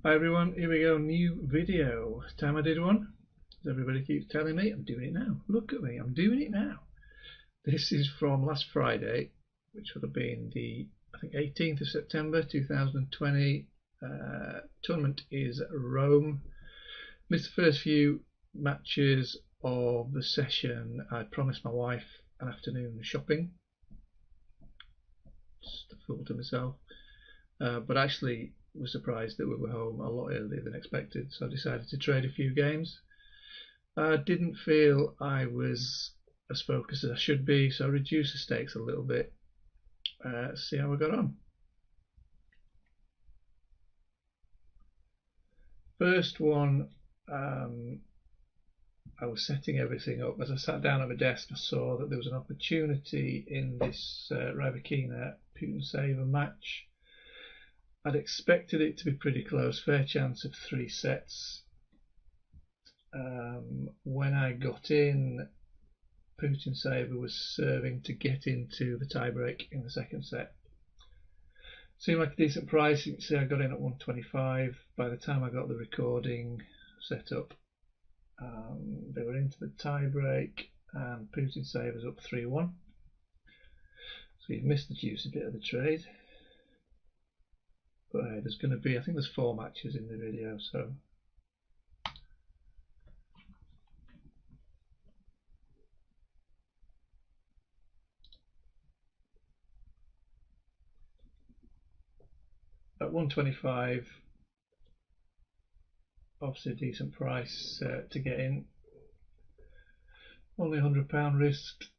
Hi everyone, here we go, new video. Time I did one, as everybody keeps telling me, I'm doing it now. Look at me, I'm doing it now. This is from last Friday, which would have been the, I think, 18th of September 2020. Tournament is Rome. Missed the first few matches of the session. I promised my wife an afternoon shopping. Just a fool to myself. But actually was surprised that we were home a lot earlier than expected, so I decided to trade a few games. I didn't feel I was as focused as I should be, so I reduced the stakes a little bit. See how I got on. First one, I was setting everything up. As I sat down at my desk, I saw that there was an opportunity in this Rybarikova Putintseva match. I'd expected it to be pretty close, fair chance of 3 sets. When I got in, Putintseva was serving to get into the tiebreak in the second set. Seemed like a decent price. You can see I got in at 125. By the time I got the recording set up, they were into the tiebreak and Putintseva was up 3-1. So you've missed the juicy bit of the trade. But hey, there's going to be, I think there's 4 matches in the video, so at 125, obviously a decent price to get in. Only £100 risked.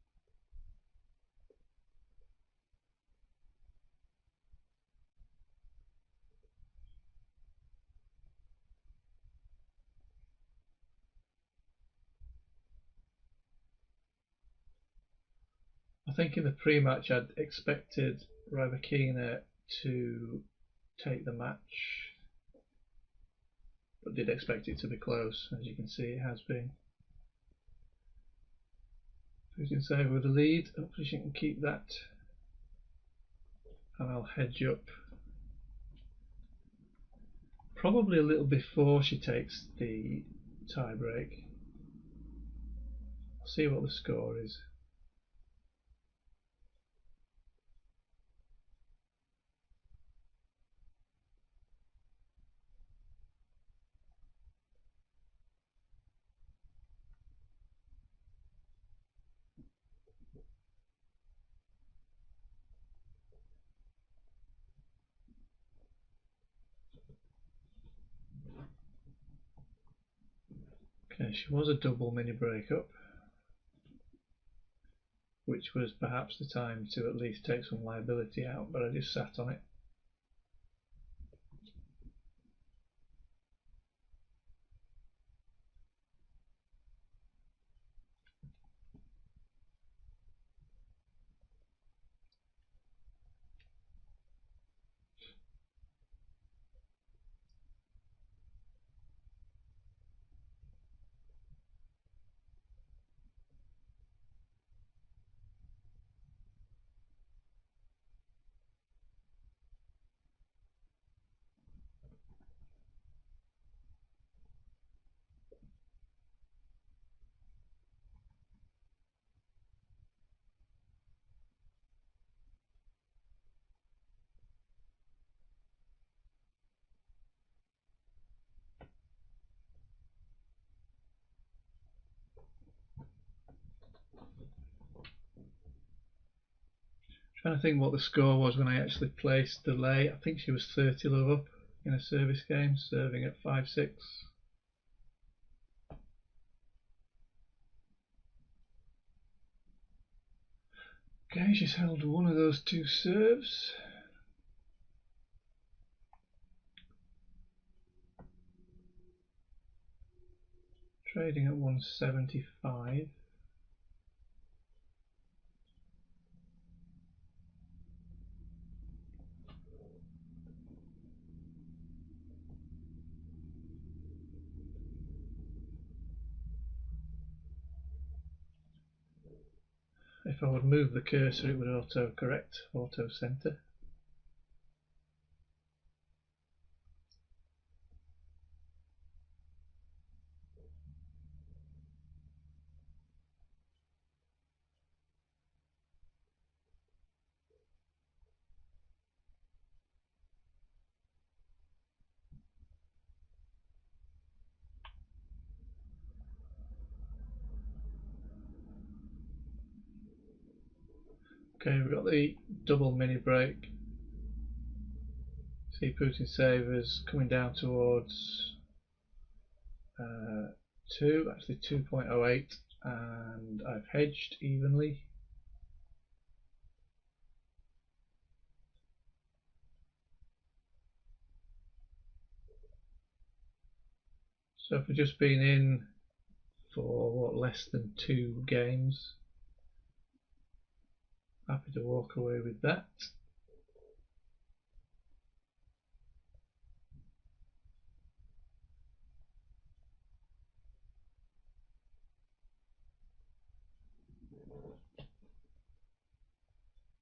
I think in the pre-match I'd expected Rybarikova to take the match, but did expect it to be close. As you can see, it has been. Putintseva with the lead. Hopefully she can keep that, and I'll hedge up probably a little before she takes the tiebreak. I'll see what the score is. Okay, she was a double mini breakup, which was perhaps the time to at least take some liability out, but I just sat on it. Trying to think what the score was when I actually placed the lay. I think she was 30 love up in a service game, serving at 5-6. Okay, she's held one of those 2 serves. Trading at 175. If I would move the cursor, it would auto-correct, auto-center. Okay, we've got the double mini break. See Putintseva coming down towards 2, actually 2.08, and I've hedged evenly. So if we've just been in for what, less than 2 games, happy to walk away with that.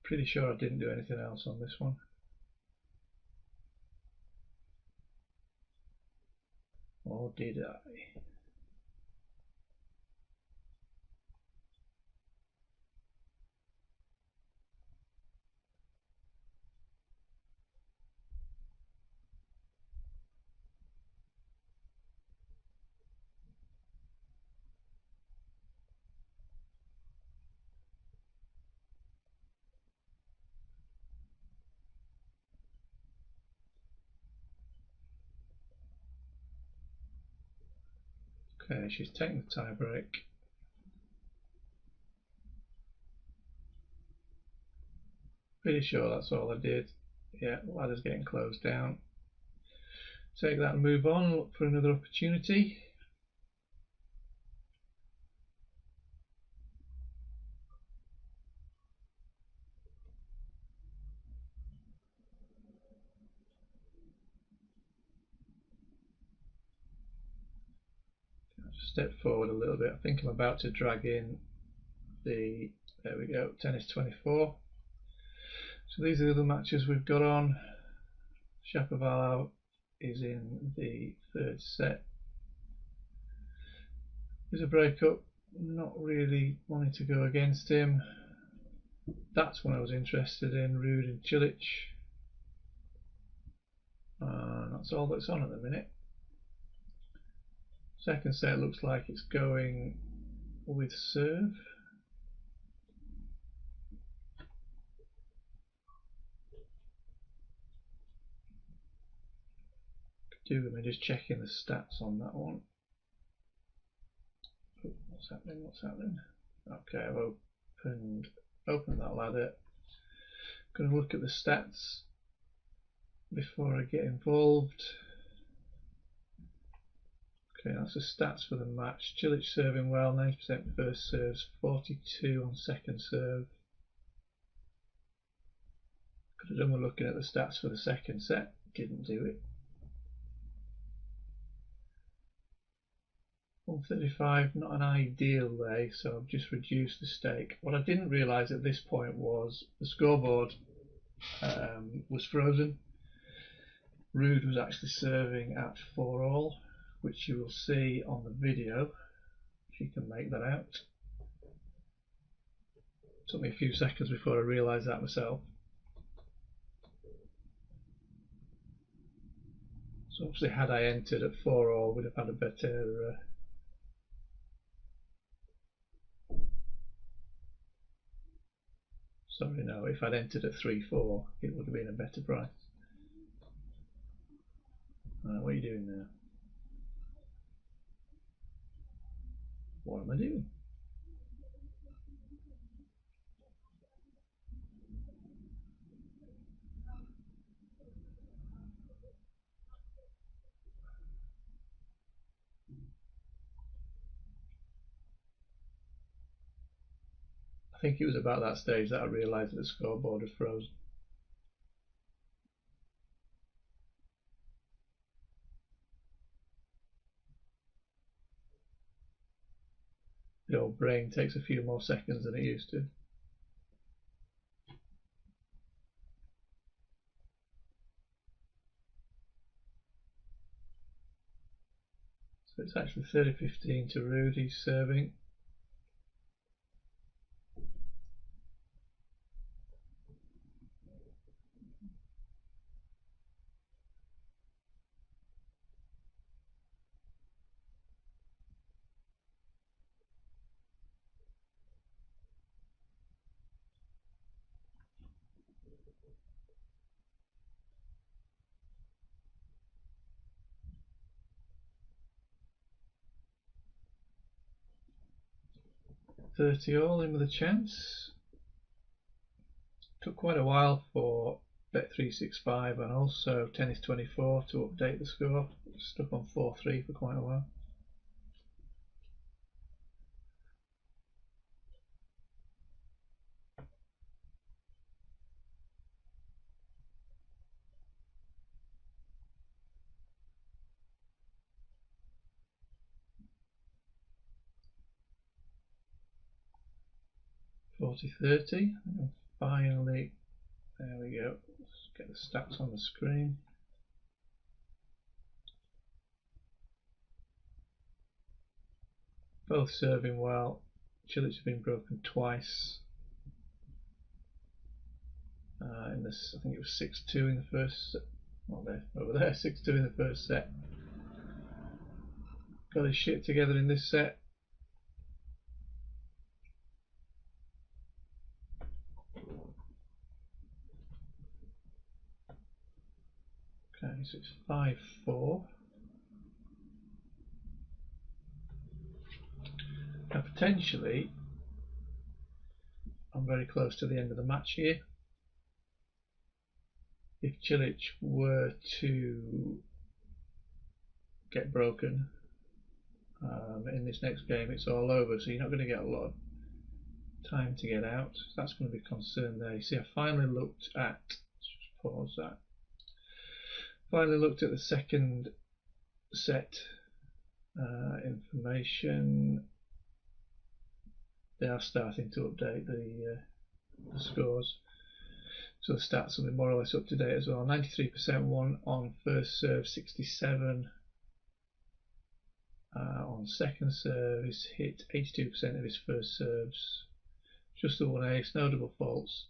Pretty sure I didn't do anything else on this one. Or did I? Okay, she's taking the tie break. Pretty sure that's all I did. Yeah, ladder's getting closed down. Take that and move on and look for another opportunity. I'll just step forward a little bit. I think I'm about to drag in the, there we go, tennis 24. So these are the matches we've got on. Shapovalov is in the 3rd set. There's a breakup, not really wanting to go against him. That's when I was interested in Ruud and Cilic. And that's all that's on at the minute. 2nd set looks like it's going with serve. Could do with me just checking the stats on that one. Oh, what's happening? What's happening? Okay, I've opened that ladder. Going to look at the stats before I get involved. Okay, that's the stats for the match. Cilic serving well, 90% first serves, 42 on second serve. Could have done with looking at the stats for the 2nd set, didn't do it. 135, not an ideal lay, so I've just reduced the stake. What I didn't realise at this point was the scoreboard was frozen. Ruud was actually serving at 4-all, which you will see on the video if you can make that out. It took me a few seconds before I realised that myself. So obviously had I entered at 4-all, we'd have had a better sorry, no, if I'd entered at 3-4 it would have been a better price. What are you doing now? What am I doing? I think it was about that stage that I realised that the scoreboard had frozen. The old brain takes a few more seconds than it used to. So it's actually 30-15 to Ruud, he's serving. 30 all in with a chance. Took quite a while for Bet365 and also Tennis24 to update the score. Stuck on 4-3 for quite a while. $40.30, and finally, there we go. Let's get the stats on the screen. Both serving well. Cilic has been broken twice. In this, I think it was 6-2 in the first. Not there, over there. 6-2 in the first set. Got his shit together in this set. Okay, so it's 5-4. Now potentially, I'm very close to the end of the match here. If Cilic were to get broken in this next game, it's all over, so you're not going to get a lot of time to get out. So that's going to be a concern there. You see, I finally looked at, let's just pause that. Finally looked at the second set information. They are starting to update the scores, so the stats will be more or less up to date as well. 93% won on first serve, 67 on second serve. He's hit 82% of his first serves, just the one ace, no double faults.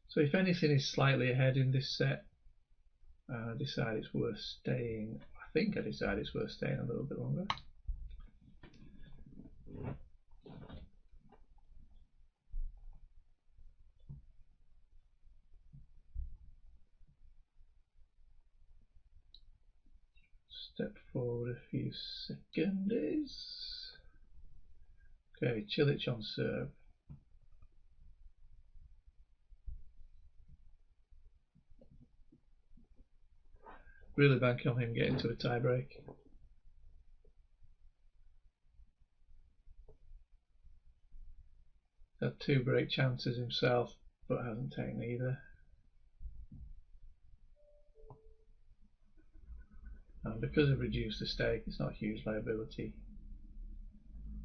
So if anything, is slightly ahead in this set. I decide it's worth staying. I think I decide it's worth staying a little bit longer. Step forward a few seconds. Okay, Cilic on serve. Really banking on him getting to a tie break. Had 2 break chances himself, but hasn't taken either. And because I've reduced the stake, it's not a huge liability.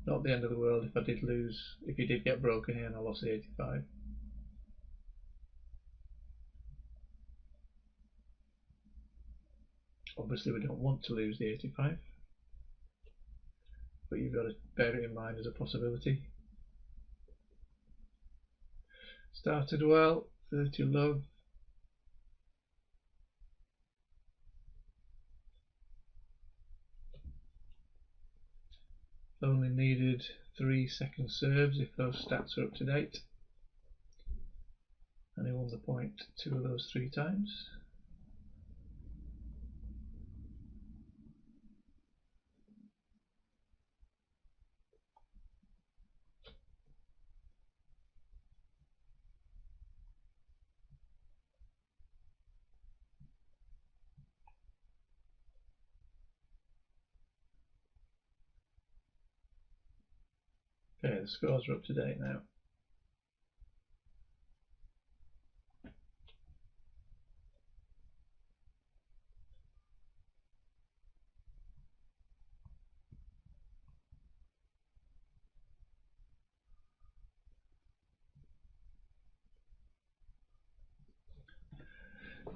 Not the end of the world if I did lose, if he did get broken here and I lost the 85. Obviously we don't want to lose the 85, but you've got to bear it in mind as a possibility. Started well, 30 love. Only needed 3 second serves if those stats are up to date. And he won the point 2 of those 3 times. Okay, the scores are up to date now.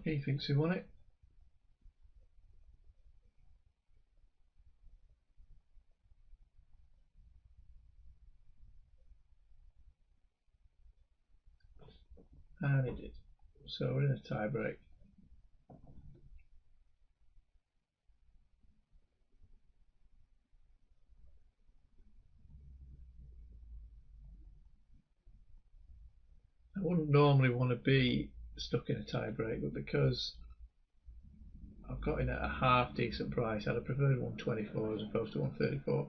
He thinks he won it. And he did. So we're in a tie break. I wouldn't normally want to be stuck in a tie break, but because I've got in at a half decent price, I'd have preferred 124 as opposed to 134.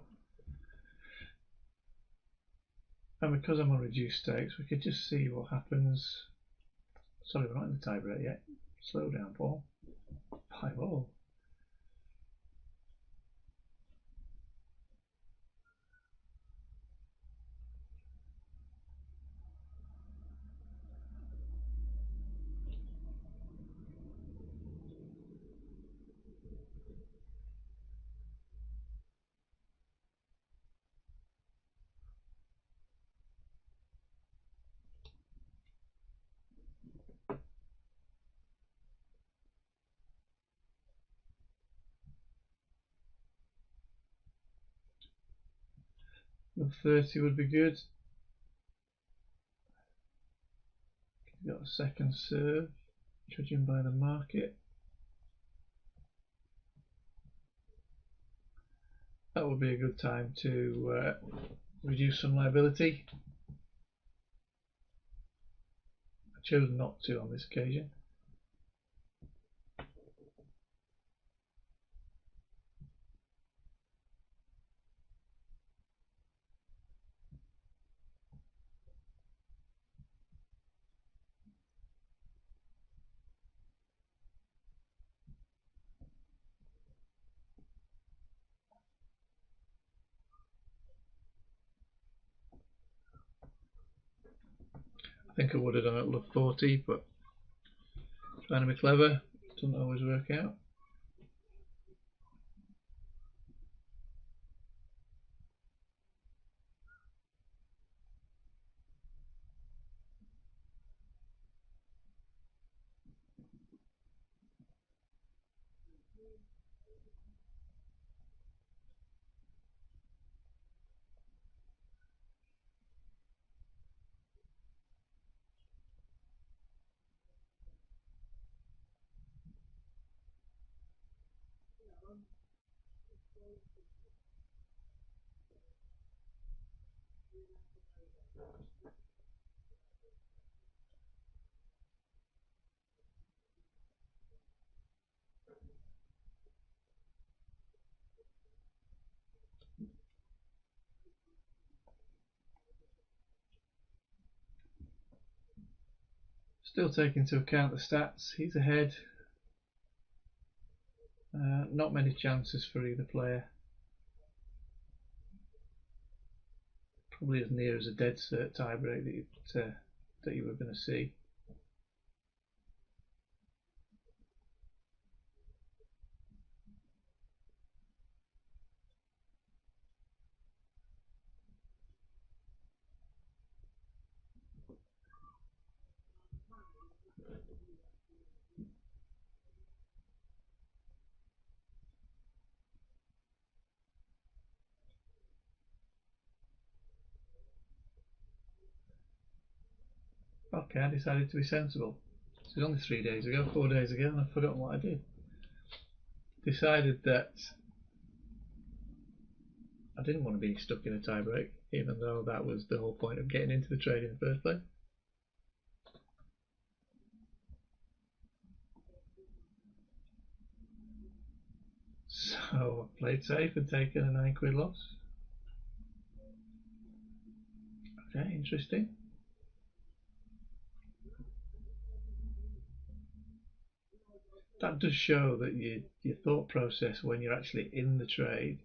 And because I'm on reduced stakes, we could just see what happens. Sorry, we're not in the tie break yet. Slow down, Paul. 5-all. The 30 would be good. Got a second serve, judging by the market. That would be a good time to reduce some liability. I chose not to on this occasion. I think I would have done it at 40, but trying to be clever doesn't always work out. Still taking into account the stats, he's ahead. Not many chances for either player. Probably as near as a dead cert tiebreak that you were going to see. Okay, I decided to be sensible. This was only 3 days ago, 4 days ago, and I've forgotten what I did. Decided that I didn't want to be stuck in a tiebreak, even though that was the whole point of getting into the trade in the first place. So I played safe and taken a £9 loss. Okay, interesting. That does show that your thought process when you're actually in the trade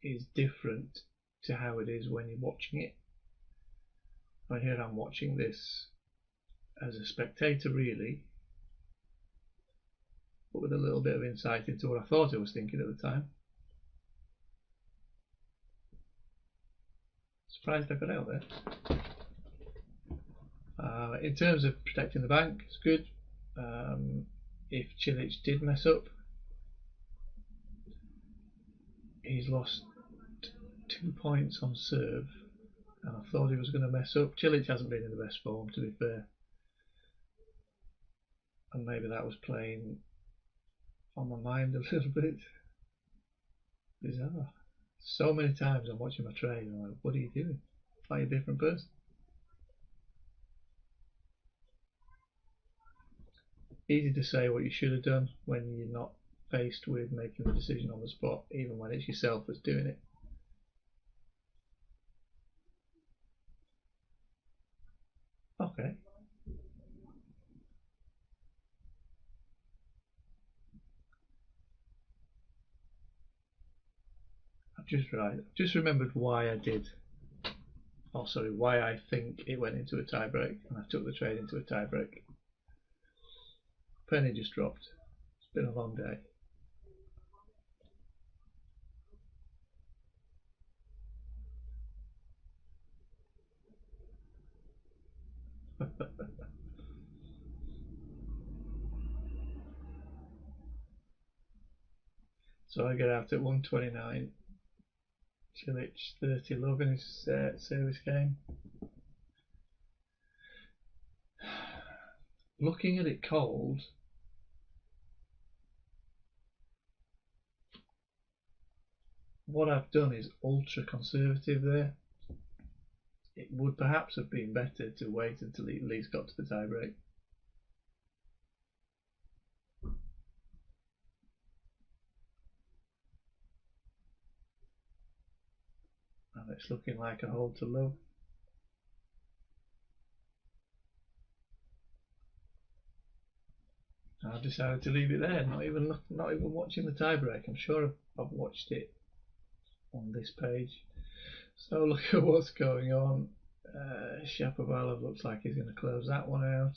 is different to how it is when you're watching it. I here I'm watching this as a spectator really, but with a little bit of insight into what I thought I was thinking at the time. Surprised I got out there. In terms of protecting the bank, it's good. If Cilic did mess up, he's lost 2 points on serve, and I thought he was going to mess up. Cilic hasn't been in the best form, to be fair, and maybe that was playing on my mind a little bit. Bizarre. So many times I'm watching my trade and I'm like, what are you doing? Like a different person. Easy to say what you should have done when you're not faced with making the decision on the spot, even when it's yourself that's doing it. Okay. I've just remembered why I did. Oh, sorry, why I think it went into a tie break and I took the trade into a tie break. Penny just dropped. It's been a long day. So I get out at 129. Cilic 30 love in his service game. Looking at it cold, what I've done is ultra conservative there. It would perhaps have been better to wait until he at least got to the tie break. And it's looking like a hold to love. I've decided to leave it there, not even watching the tie break. I'm sure I've watched it on this page. So look at what's going on. Shapovalov looks like he's going to close that one out.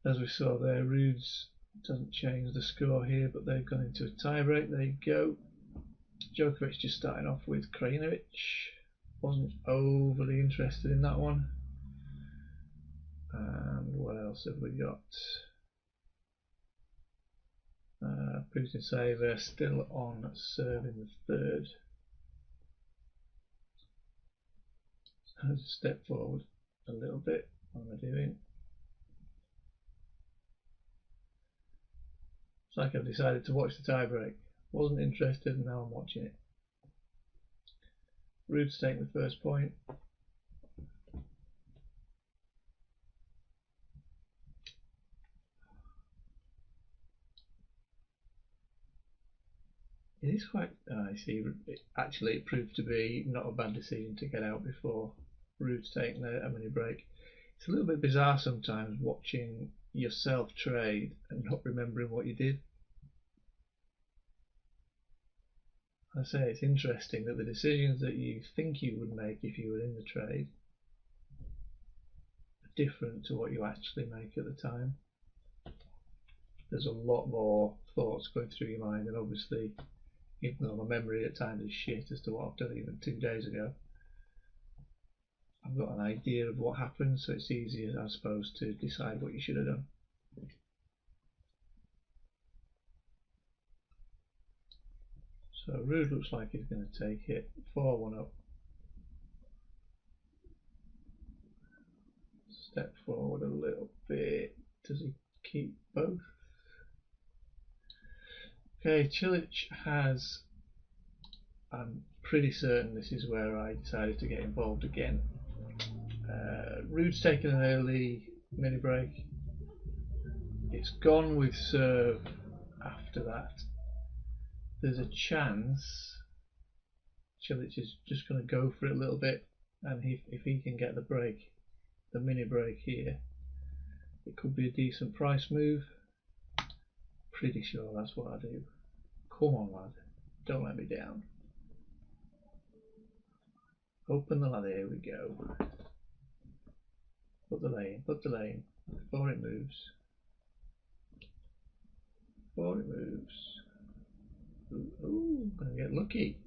As we saw there, Ruud's doesn't change the score here, but they've gone into a tie break. There you go. Djokovic just starting off with Krajinovic. Wasn't overly interested in that one. And what else have we got? Putintseva still on serve in the third. So just step forward a little bit. What am I doing? It's like I've decided to watch the tie break. Wasn't interested and now I'm watching it. Ruud's taking the first point. It is quite. I see. Actually, it proved to be not a bad decision to get out before Ruud's taking a mini break. It's a little bit bizarre sometimes watching yourself trade and not remembering what you did. I say it's interesting that the decisions that you think you would make if you were in the trade are different to what you actually make at the time. There's a lot more thoughts going through your mind, and obviously, even though my memory at times is shit as to what I've done even 2 days ago, I've got an idea of what happened, so it's easier, I suppose, to decide what you should have done. So Ruud looks like he's going to take it 4-1 up. Step forward a little bit. Does he keep both? Okay, Cilic has. I'm pretty certain this is where I decided to get involved again. Ruud's taken an early mini break. It's gone with serve after that. There's a chance Cilic is just going to go for it a little bit, and if he can get the break, the mini break here, it could be a decent price move. Pretty sure that's what I do. Come on, lad, don't let me down. Open the ladder, here we go. Put the lane before it moves. Before it moves. Ooh, gonna get lucky.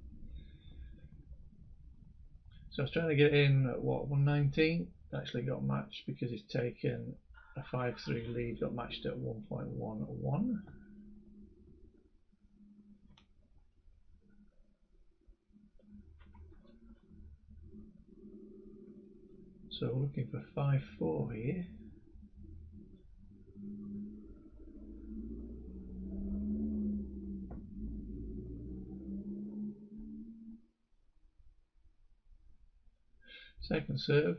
So I was trying to get in at what, 119? Actually got matched because he's taken a 5-3 lead, got matched at 1.11. So we're looking for 5-4 here. Second serve.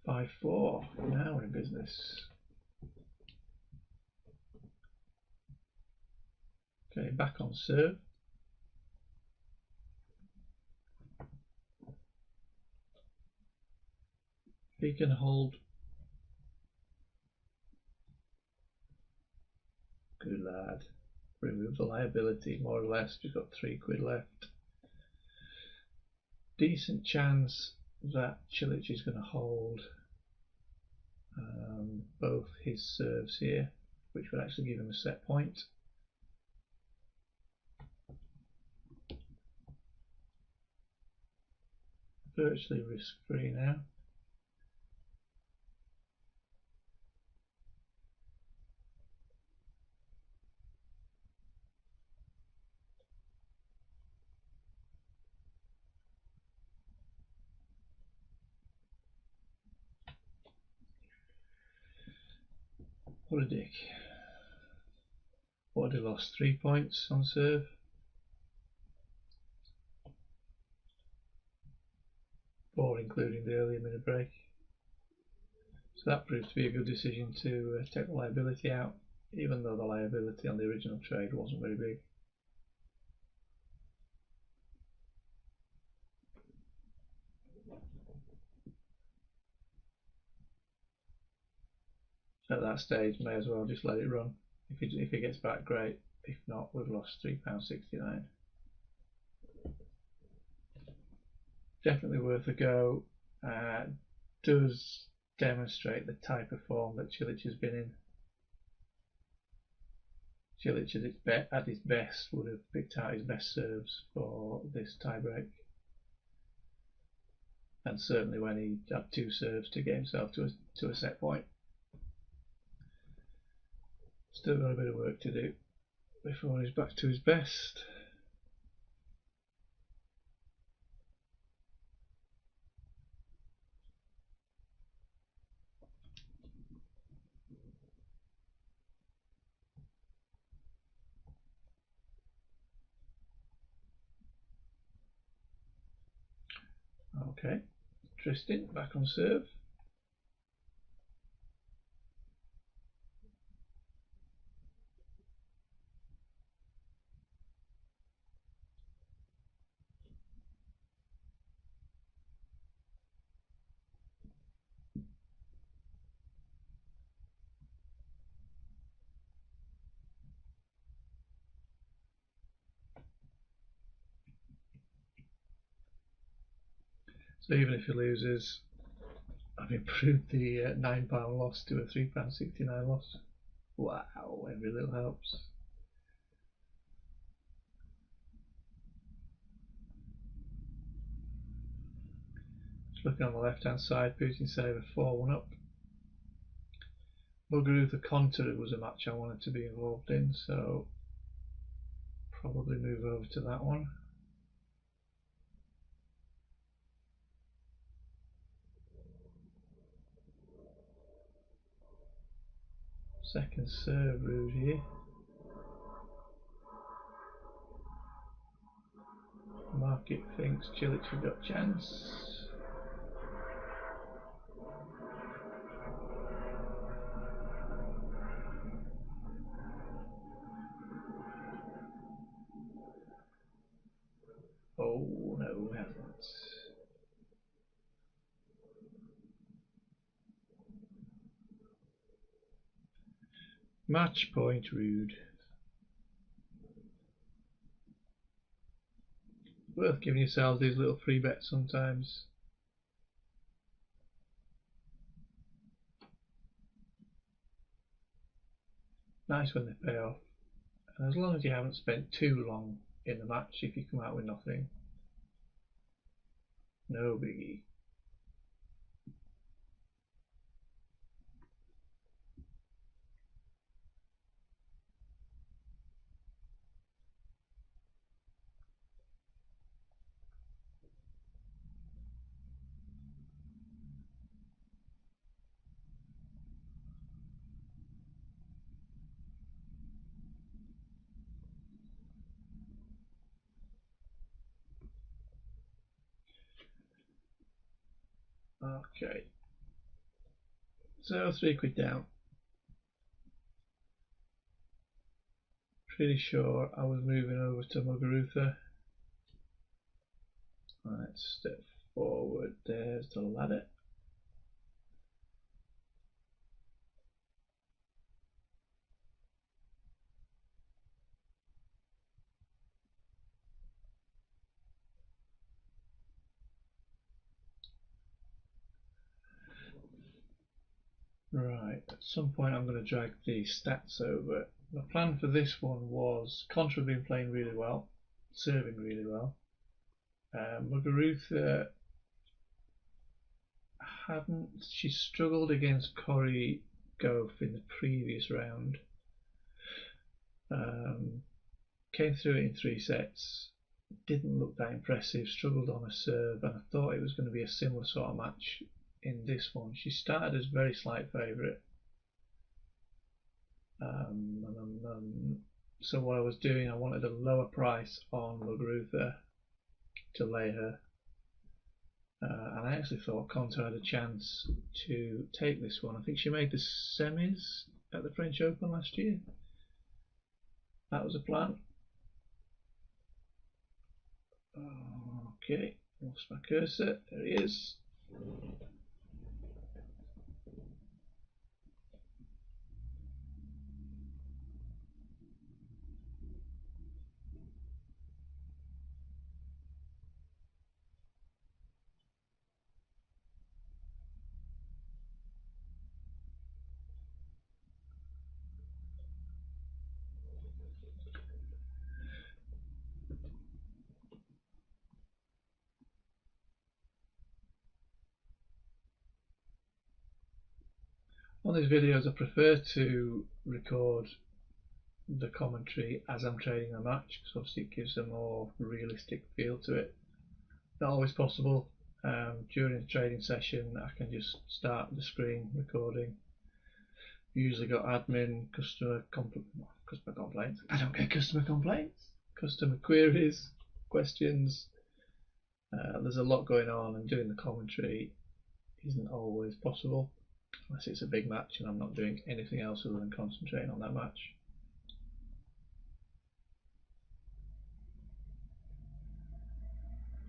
5-4. Now we're in business. Okay, back on serve. He can hold. Good lad. Remove the liability, more or less. We've got £3 left. Decent chance that Cilic is going to hold both his serves here, which would actually give him a set point. Virtually risk-free now. What a dick. What had he lost? 3 points on serve. 4 including the earlier minute break. So that proved to be a good decision to take the liability out, even though the liability on the original trade wasn't very big. At that stage, may as well just let it run. If he gets back, great. If not, we've lost £3.69. Definitely worth a go. Does demonstrate the type of form that Cilic has been in. Cilic at his best would have picked out his best serves for this tiebreak, and certainly when he had 2 serves to get himself to a set point. Still got a bit of work to do before he's back to his best. Okay, Tristan back on serve. So even if he loses, I've improved the £9 loss to a £3.69 loss. Wow, every little helps. Just looking on the left hand side, Putintseva 4-1 up. Muguruza Kontaveit was a match I wanted to be involved in, so probably move over to that one. Second serve, Ruud here. Market thinks Cilic have got chance. Oh no, he hasn't. Match point, Ruud. Worth giving yourselves these little free bets sometimes. Nice when they pay off. And as long as you haven't spent too long in the match, if you come out with nothing, no biggie. Okay, So £3 down. Pretty sure I was moving over to Muguruza. Right, step forward, there's the ladder. Right, at some point I'm going to drag the stats over. My plan for this one was Contra been playing really well, serving really well. Muguruza she struggled against Corey Gove in the previous round. Came through it in 3 sets, didn't look that impressive, struggled on a serve, and I thought it was going to be a similar sort of match in this one. She started as very slight favourite. So what I was doing, I wanted a lower price on Muguruza to lay her. And I actually thought Konta had a chance to take this one. I think she made the semis at the French Open last year. That was a plan. Okay, lost my cursor. There he is. On these videos I prefer to record the commentary as I'm trading the match, because obviously it gives a more realistic feel to it. Not always possible. During the trading session I can just start the screen recording. Usually got admin, customer complaints. I don't get customer complaints. Customer queries, questions. There's a lot going on, and doing the commentary isn't always possible unless it's a big match and I'm not doing anything else other than concentrating on that match.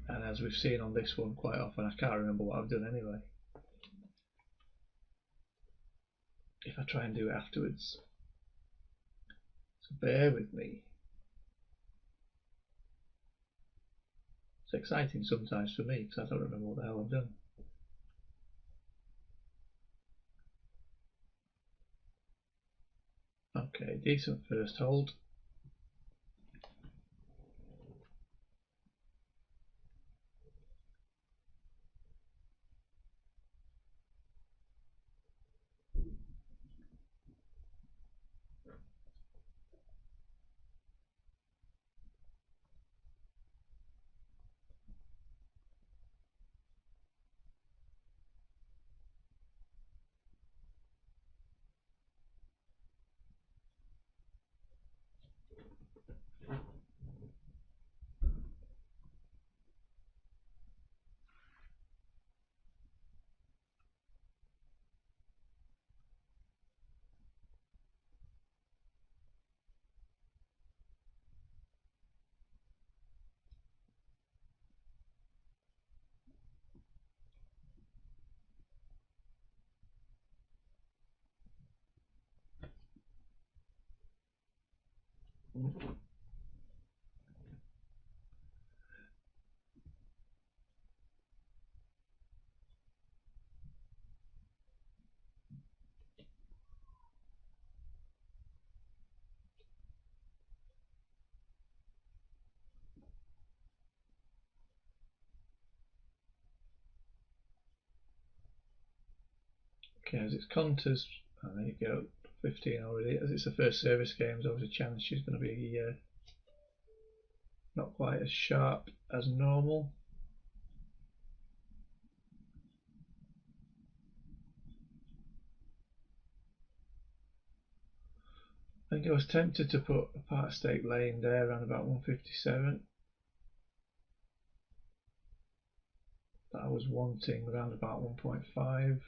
And as we've seen on this one quite often, I can't remember what I've done anyway if I try and do it afterwards. So bear with me. It's exciting sometimes for me because I don't remember what the hell I've done. Okay, decent first hold. Okay, as it's Conta's, there you go, 15 already. As it's the first service game, there's always a chance she's going to be not quite as sharp as normal. I think I was tempted to put a part stake laying there around about 157. But I was wanting around about 1.5.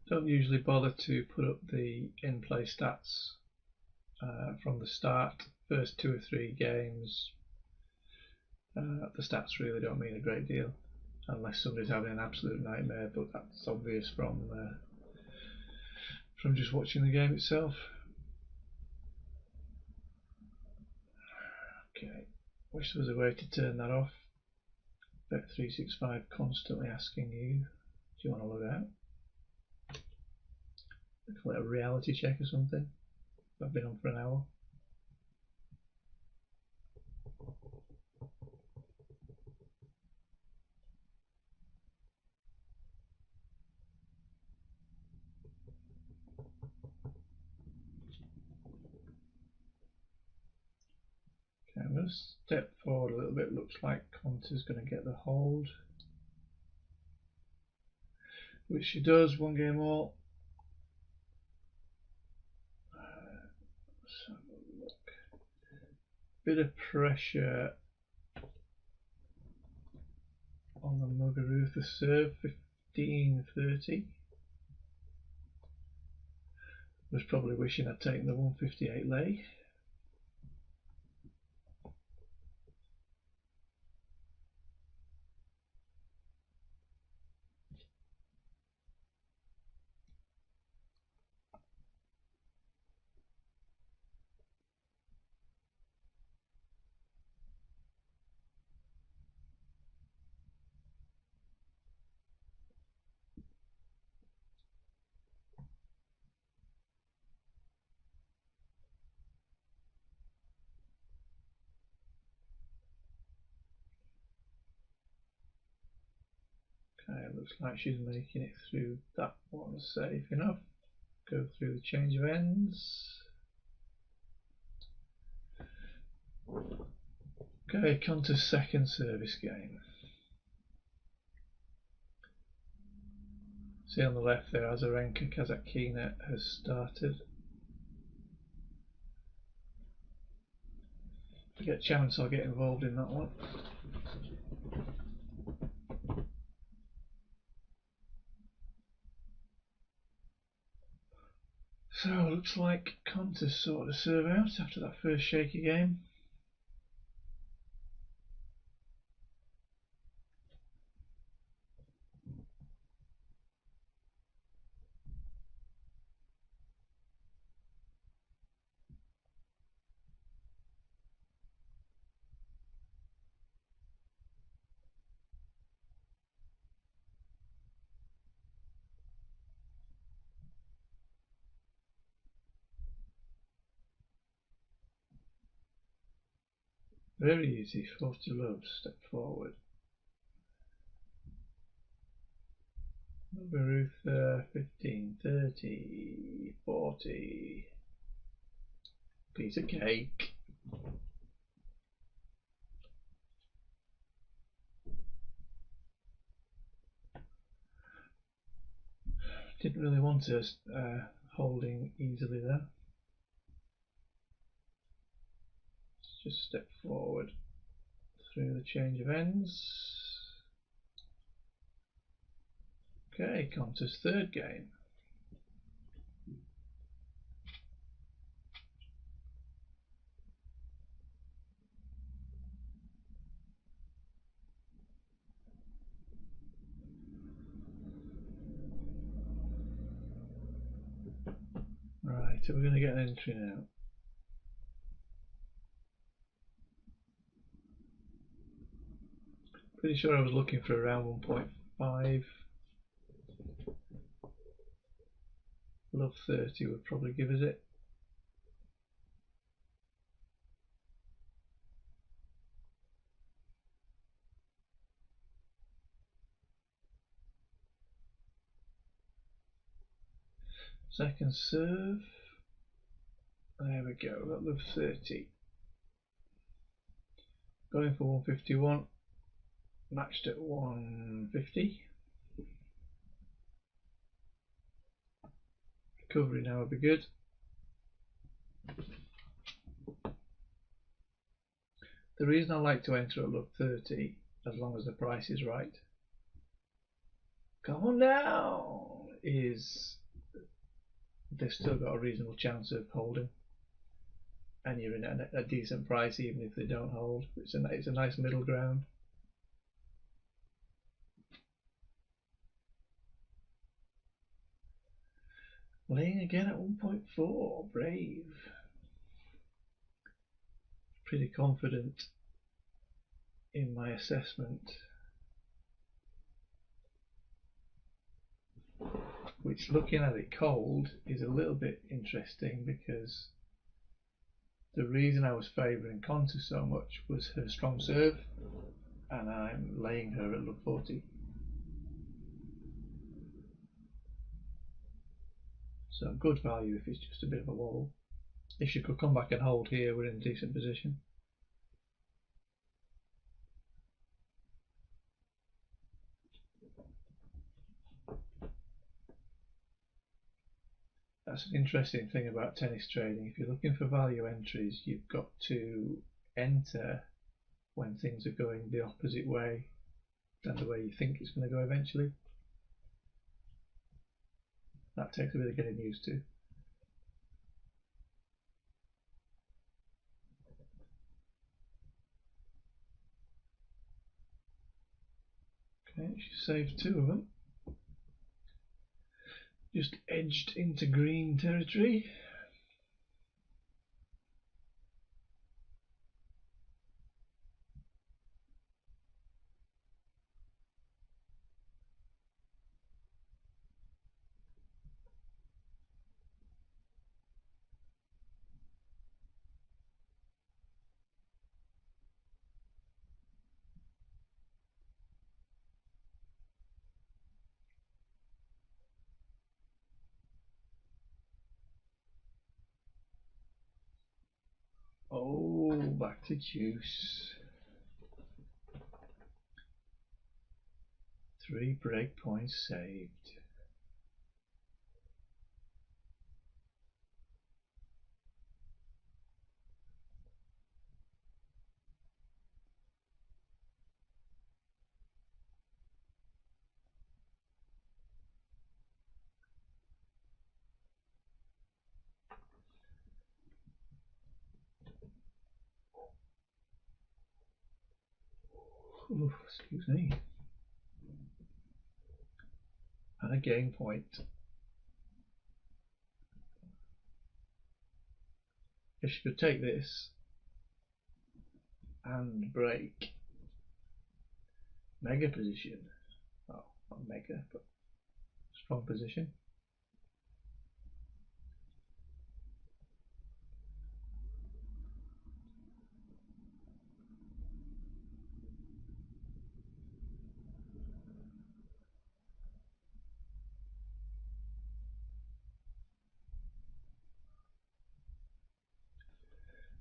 Don't usually bother to put up the in-play stats from the start. First 2 or 3 games, the stats really don't mean a great deal unless somebody's having an absolute nightmare, but that's obvious from just watching the game itself. Okay, wish there was a way to turn that off. Bet365 constantly asking you, do you want to log out? Call it a reality check or something. I've been on for an hour. Okay, I'm going to step forward a little bit. Looks like Konta's going to get the hold, which she does. 1 game all. Let's have a look. Bit of pressure on the Muguruza serve. 15-30. Was probably wishing I'd taken the 158 lay. Okay, looks like she's making it through that one safe enough. Go through the change of ends. Okay, Konta's second service game. See on the left there, Azarenka, Kasatkina has started. If I get a chance, I'll get involved in that one. So looks like Konta's sorted a serve out after that first shaky game. Very easy, 40 love, step forward. Muguruza, 15, 30, 40. Piece of cake. Didn't really want us holding easily there. Let's just step forward through the change of ends. Okay, Konta's third game. Right, so we're going to get an entry now. Pretty sure I was looking for around 1.5. Love 30 would probably give us it. Second serve. There we go, got love 30. Going for 151. Matched at 150. Recovery now would be good. The reason I like to enter at love 30, as long as the price is right. Come on down! is they've still got a reasonable chance of holding, and you're in a decent price even if they don't hold. It's a nice middle ground. Laying again at 1.4, brave. Pretty confident in my assessment, which, looking at it cold, is a little bit interesting because the reason I was favouring Konta so much was her strong serve, and I'm laying her at love 40. So good value if it's just a bit of a wobble. If she could come back and hold here, we're in a decent position. That's an interesting thing about tennis trading. If you're looking for value entries, you've got to enter when things are going the opposite way than the way you think it's going to go eventually. That takes a bit of getting used to. Okay, she saved 2 of them. Just edged into green territory. Oh, back to juice. 3 break points saved. Ooh, excuse me. And a game point. If she could take this and break, mega position. Oh, not mega, but strong position.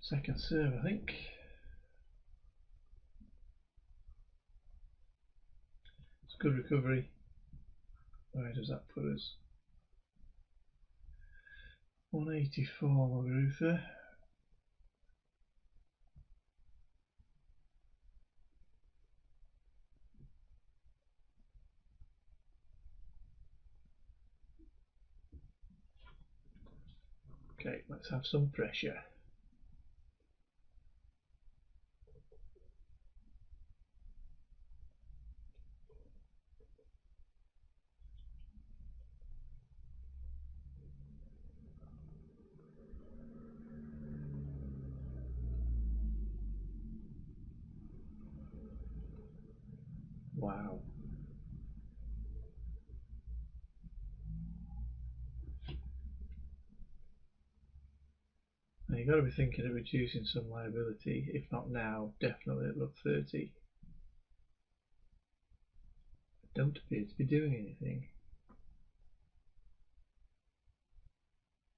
Second serve, I think. It's a good recovery. Where does that put us? 184 Muguruza. Okay, let's have some pressure. Wow. Now you've got to be thinking of reducing some liability, if not now, definitely at love 30. Don't appear to be doing anything.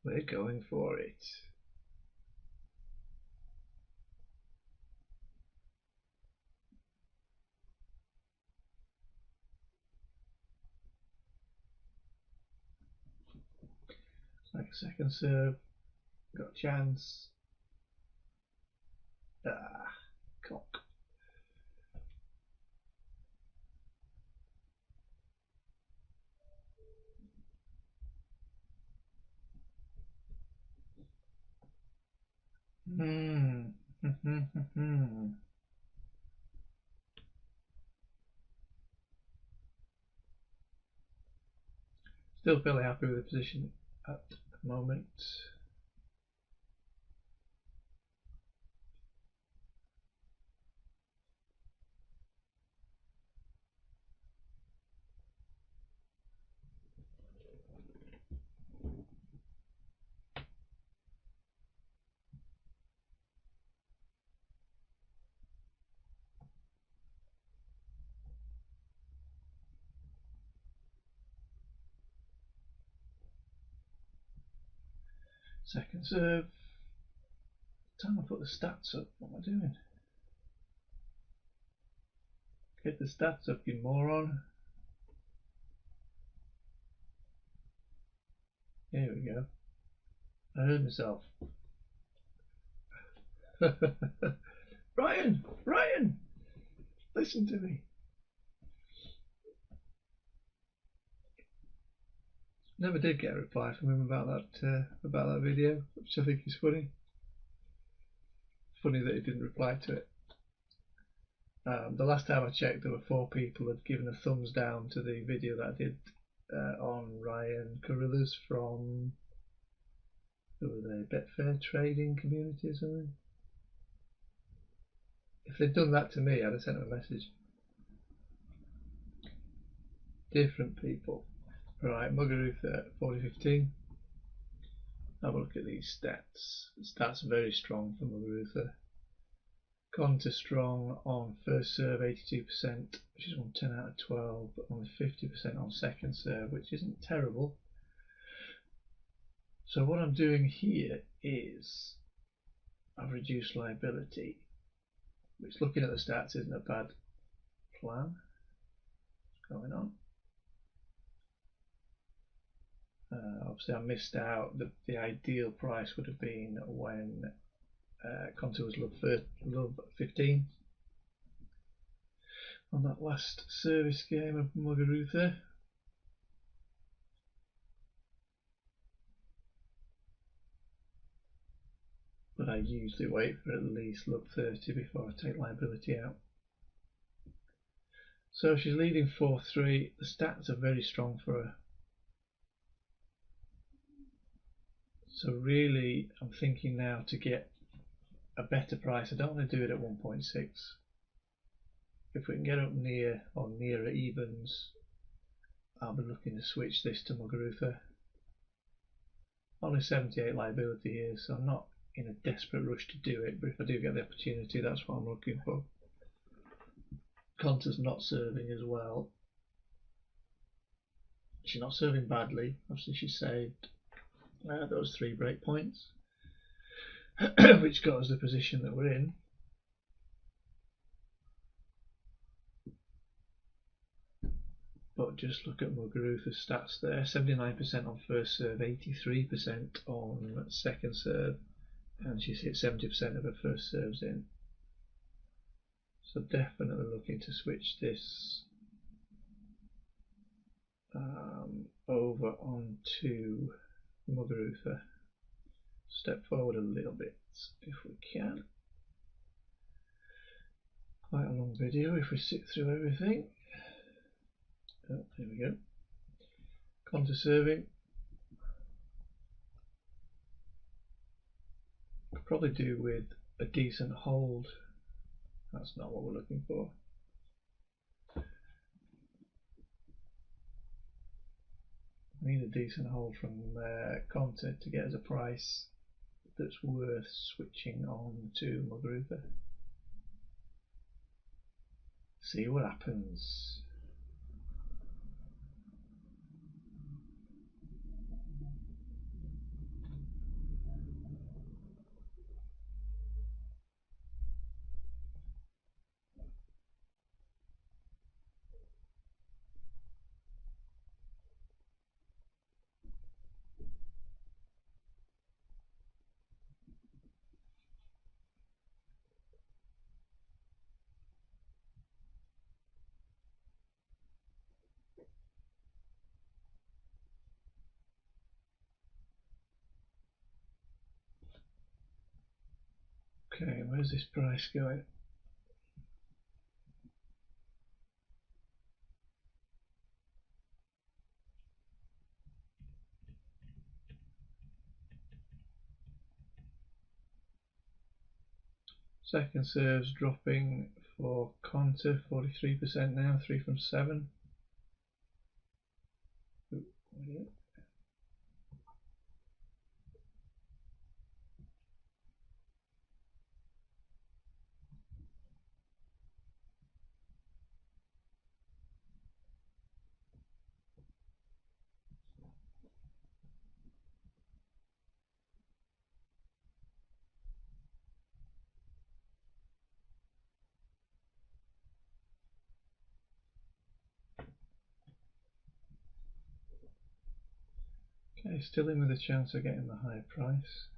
We're going for it. It's like a second serve. Got a chance. Ah, cock. Still fairly happy with the position at the moment. Second serve. Time to put the stats up. What am I doing? Get the stats up, you moron. Here we go. I heard myself. Ryan! Ryan! Listen to me. Never did get a reply from him about that video, which I think is funny. Funny that he didn't reply to it. The last time I checked, there were 4 people who had given a thumbs down to the video that I did on Ryan Carruthers from, who were they, Betfair trading community or something. If they'd done that to me, I'd have sent them a message. Different people. Right, Muguruza 40-15. Have a look at these stats. The stats are very strong for Muguruza. Konta strong on first serve, 82%, which is 10 out of 12, but only 50% on second serve, which isn't terrible. So what I'm doing here is I've reduced liability, which, looking at the stats, isn't a bad plan. What's going on? Obviously I missed out. The ideal price would have been when Konta was love 15 on that last service game of Muguruza. But I usually wait for at least love 30 before I take liability out. So she's leading 4-3. The stats are very strong for her. So really, I'm thinking now to get a better price. I don't want to do it at 1.6. If we can get up near or nearer evens, I'll be looking to switch this to Muguruza. Only 78 liability here, so I'm not in a desperate rush to do it, but if I do get the opportunity, that's what I'm looking for. Konta's not serving as well. She's not serving badly. Obviously she saved those 3 break points, which got us the position that we're in. But just look at Muguruza's stats there. 79% on first serve, 83% on second serve, and she's hit 70% of her first serves in. So definitely looking to switch this over onto Muguruza. Step forward a little bit if we can. Quite a long video if we sit through everything. Oh, there we go. Konta serving. Could probably do with a decent hold. That's not what we're looking for. We need a decent hold from Konta to get us a price that's worth switching on to Muguruza. See what happens. Okay, where's this price going? Second serves dropping for Konta, 43% now, 3 from 7. Ooh, okay, still in with a chance of getting the higher price.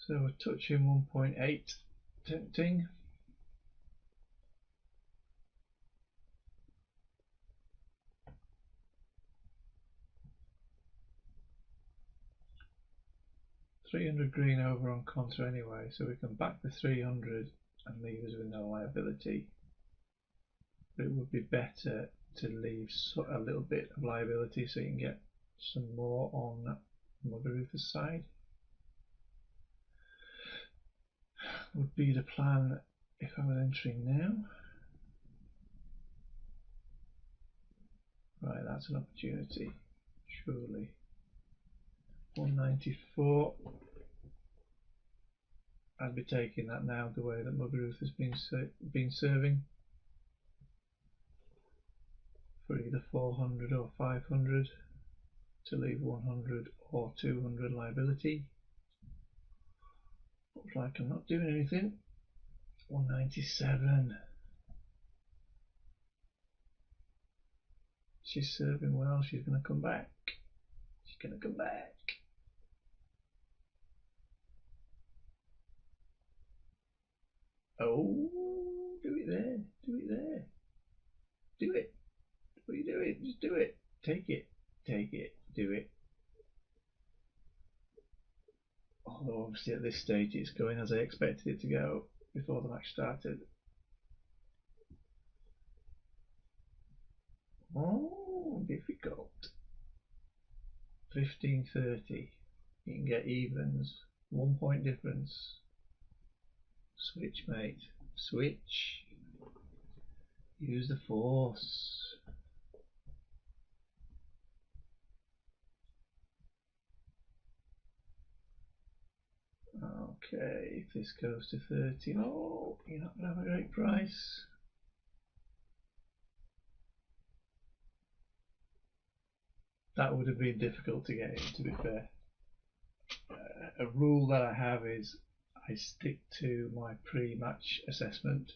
So we're touching 1.8, tempting. $300 green over on Konta anyway, so we can back the 300 and leave us with no liability. But it would be better to leave a little bit of liability so you can get some more on Muguruza's side. Would be the plan if I was entering now. Right, that's an opportunity, surely. 194. I'd be taking that now the way that Muguruza's been serving for either 400 or 500 to leave 100 or 200 liability. Looks like I'm not doing anything. 197. She's serving well. She's going to come back. She's going to come back. Oh, do it there. Do it there. Do it. What are you doing? Just do it. Take it. Take it. Do it. Although obviously at this stage it's going as I expected it to go before the match started. Oh, difficult. 15-30. You can get evens. 1 point difference. Switch, mate. Switch. Use the force. Okay, if this goes to 30, oh, you're not going to have a great price. That would have been difficult to get in, to be fair. A rule that I have is I stick to my pre-match assessment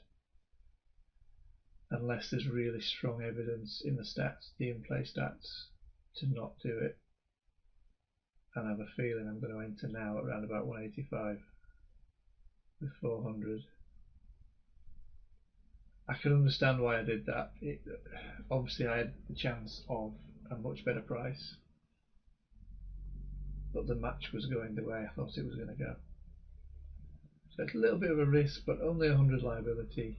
unless there's really strong evidence in the stats, the in-play stats, to not do it. And I have a feeling I'm going to enter now at around about 185 with 400. I can understand why I did that. Obviously I had the chance of a much better price, but the match was going the way I thought it was going to go. So it's a little bit of a risk, but only 100 liability.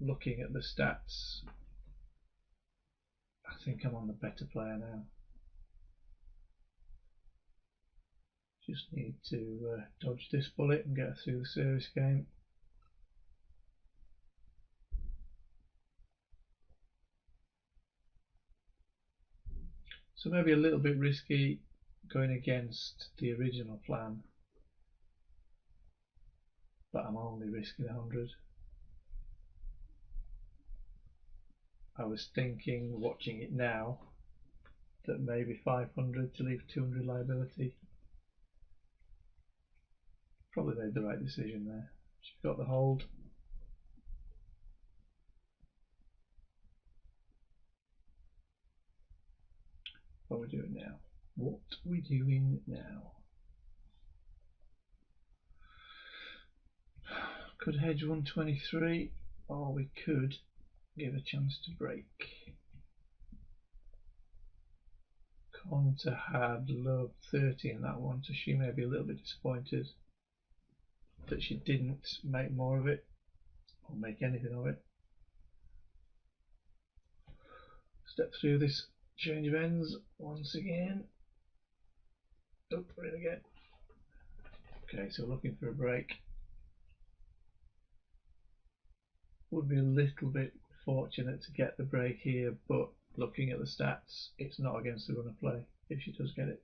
Looking at the stats, I think I'm on the better player now. Just need to dodge this bullet and get through the service game. So maybe a little bit risky going against the original plan, but I'm only risking 100. I was thinking, watching it now, that maybe 500 to leave 200 liability. Probably made the right decision there. She's got the hold. What are we doing now? What are we doing now? Could hedge 123, or we could give a chance to break. Konta had love 30 in that one, so she may be a little bit disappointed that she didn't make more of it, or make anything of it. Step through this change of ends once again. Oh, we're in again. Okay, so looking for a break. Would be a little bit fortunate to get the break here, but looking at the stats, it's not against the run of play if she does get it.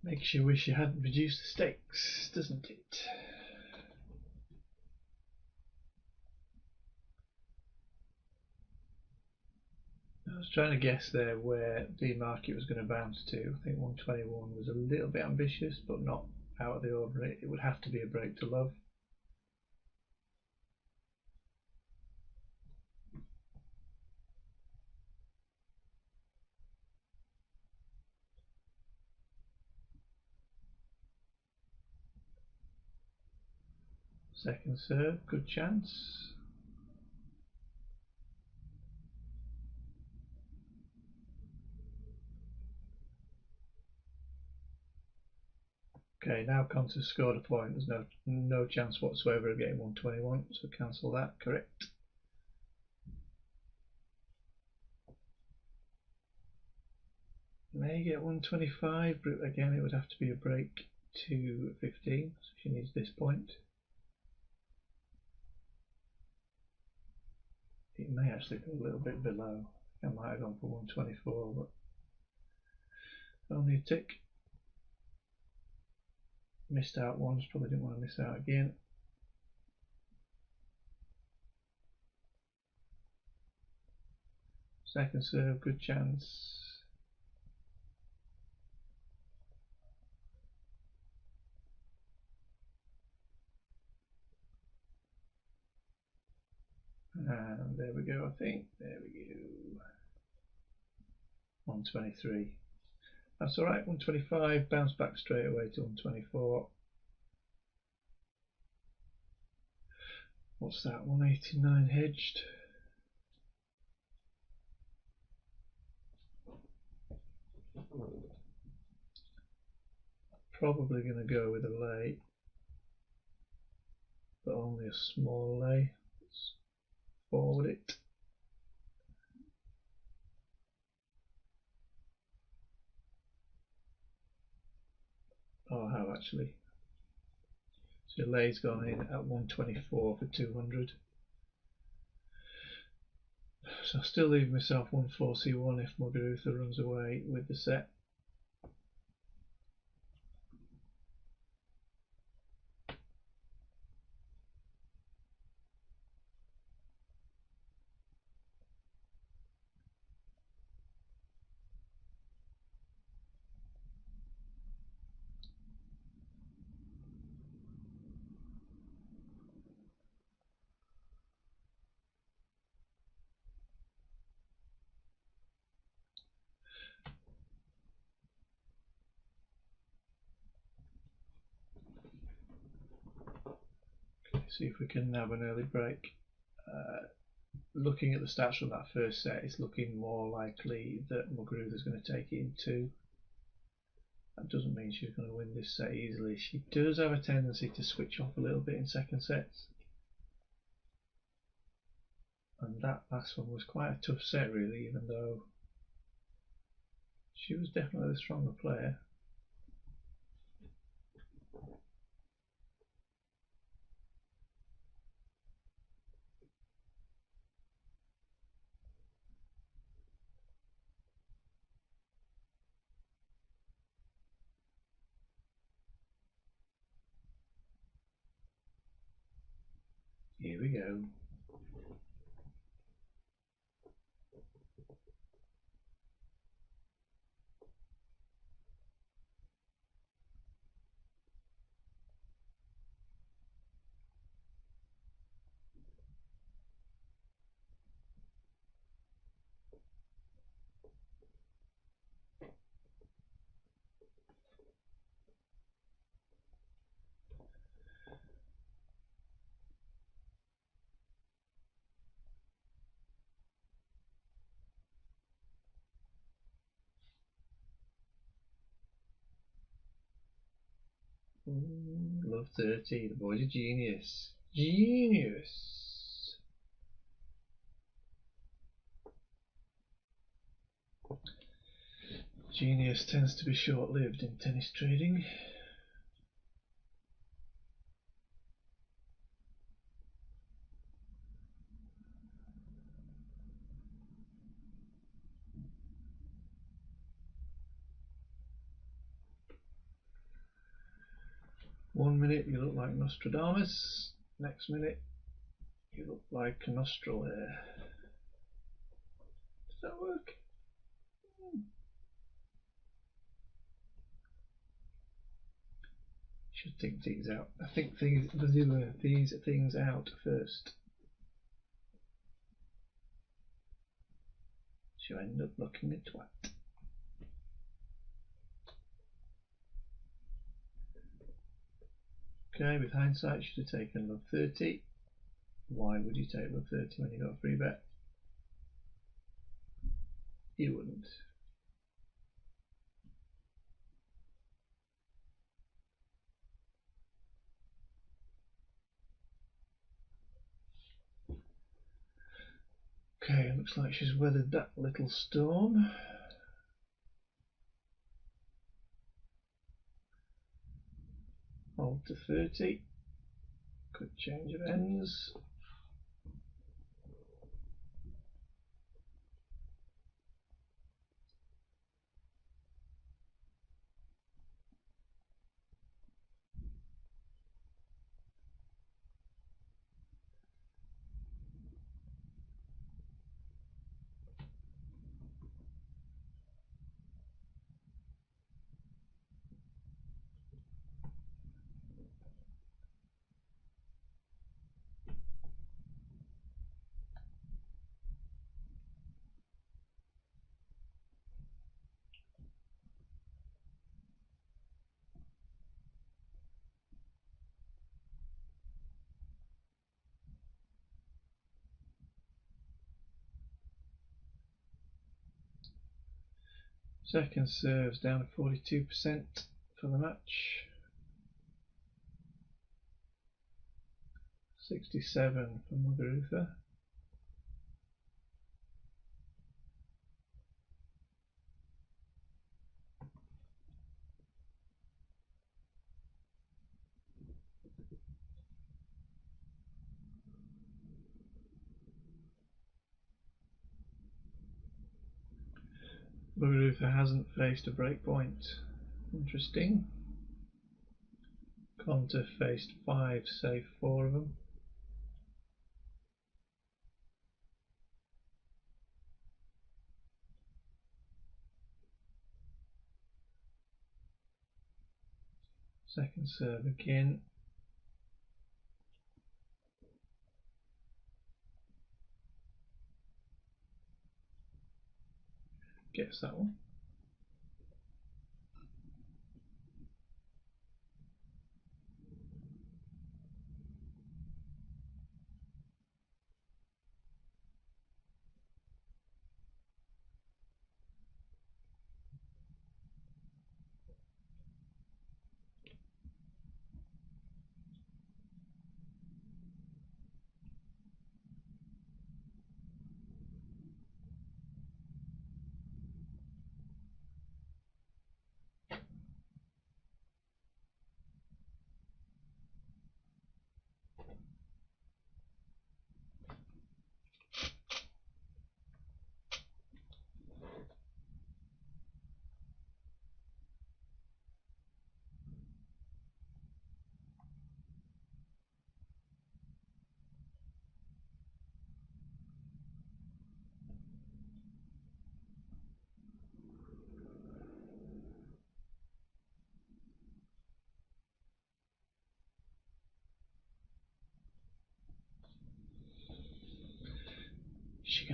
Makes you wish you hadn't reduced the stakes, doesn't it? I was trying to guess there where the market was going to bounce to. I think 121 was a little bit ambitious, but not out of the ordinary. It would have to be a break to love. Second serve, good chance. Okay, now Konta scored a point. There's no chance whatsoever of getting 121, so cancel that. Correct. May get 125, but again it would have to be a break to 15, so she needs this point. It may actually go a little bit below. I might have gone for 124, but only a tick. Missed out once, probably didn't want to miss out again. Second serve, good chance. And there we go, I think. There we go. 123. That's alright, 125, bounce back straight away to 124. What's that, 189 hedged? Probably going to go with a lay, but only a small lay. Let's forward it. Oh, I have actually. So lay's gone in at 124 for 200. So I'll still leave myself 141 if Muguruza runs away with the set. see if we can have an early break. Looking at the stats from that first set, it's looking more likely that Muguruza is going to take it in 2. That doesn't mean she's going to win this set easily. She does have a tendency to switch off a little bit in second sets. And that last one was quite a tough set really, even though she was definitely the stronger player. Here we go. Love 30, the boy's a genius. Genius! Genius tends to be short-lived in tennis trading. One minute you look like Nostradamus, next minute you look like a nostril there. Does that work? Should think these out. I think these things out first. She'll end up looking a twat. Okay, with hindsight, should have taken love 30. Why would you take love 30 when you got a free bet? You wouldn't. Okay, looks like she's weathered that little storm. Hold to 30. Quick change of ends. Second serves down to 42% for the match. 67 for Muguruza. Muguruza hasn't faced a break point. Interesting. Konta faced 5, saved 4 of them. Second serve again. Gets that one.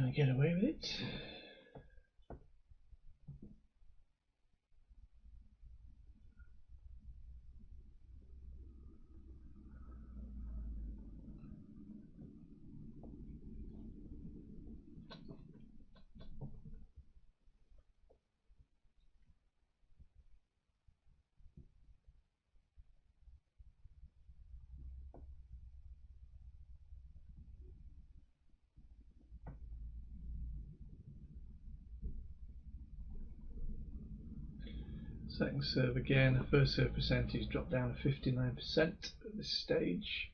going to get away with it. Second serve again, first serve percentage dropped down to 59% at this stage.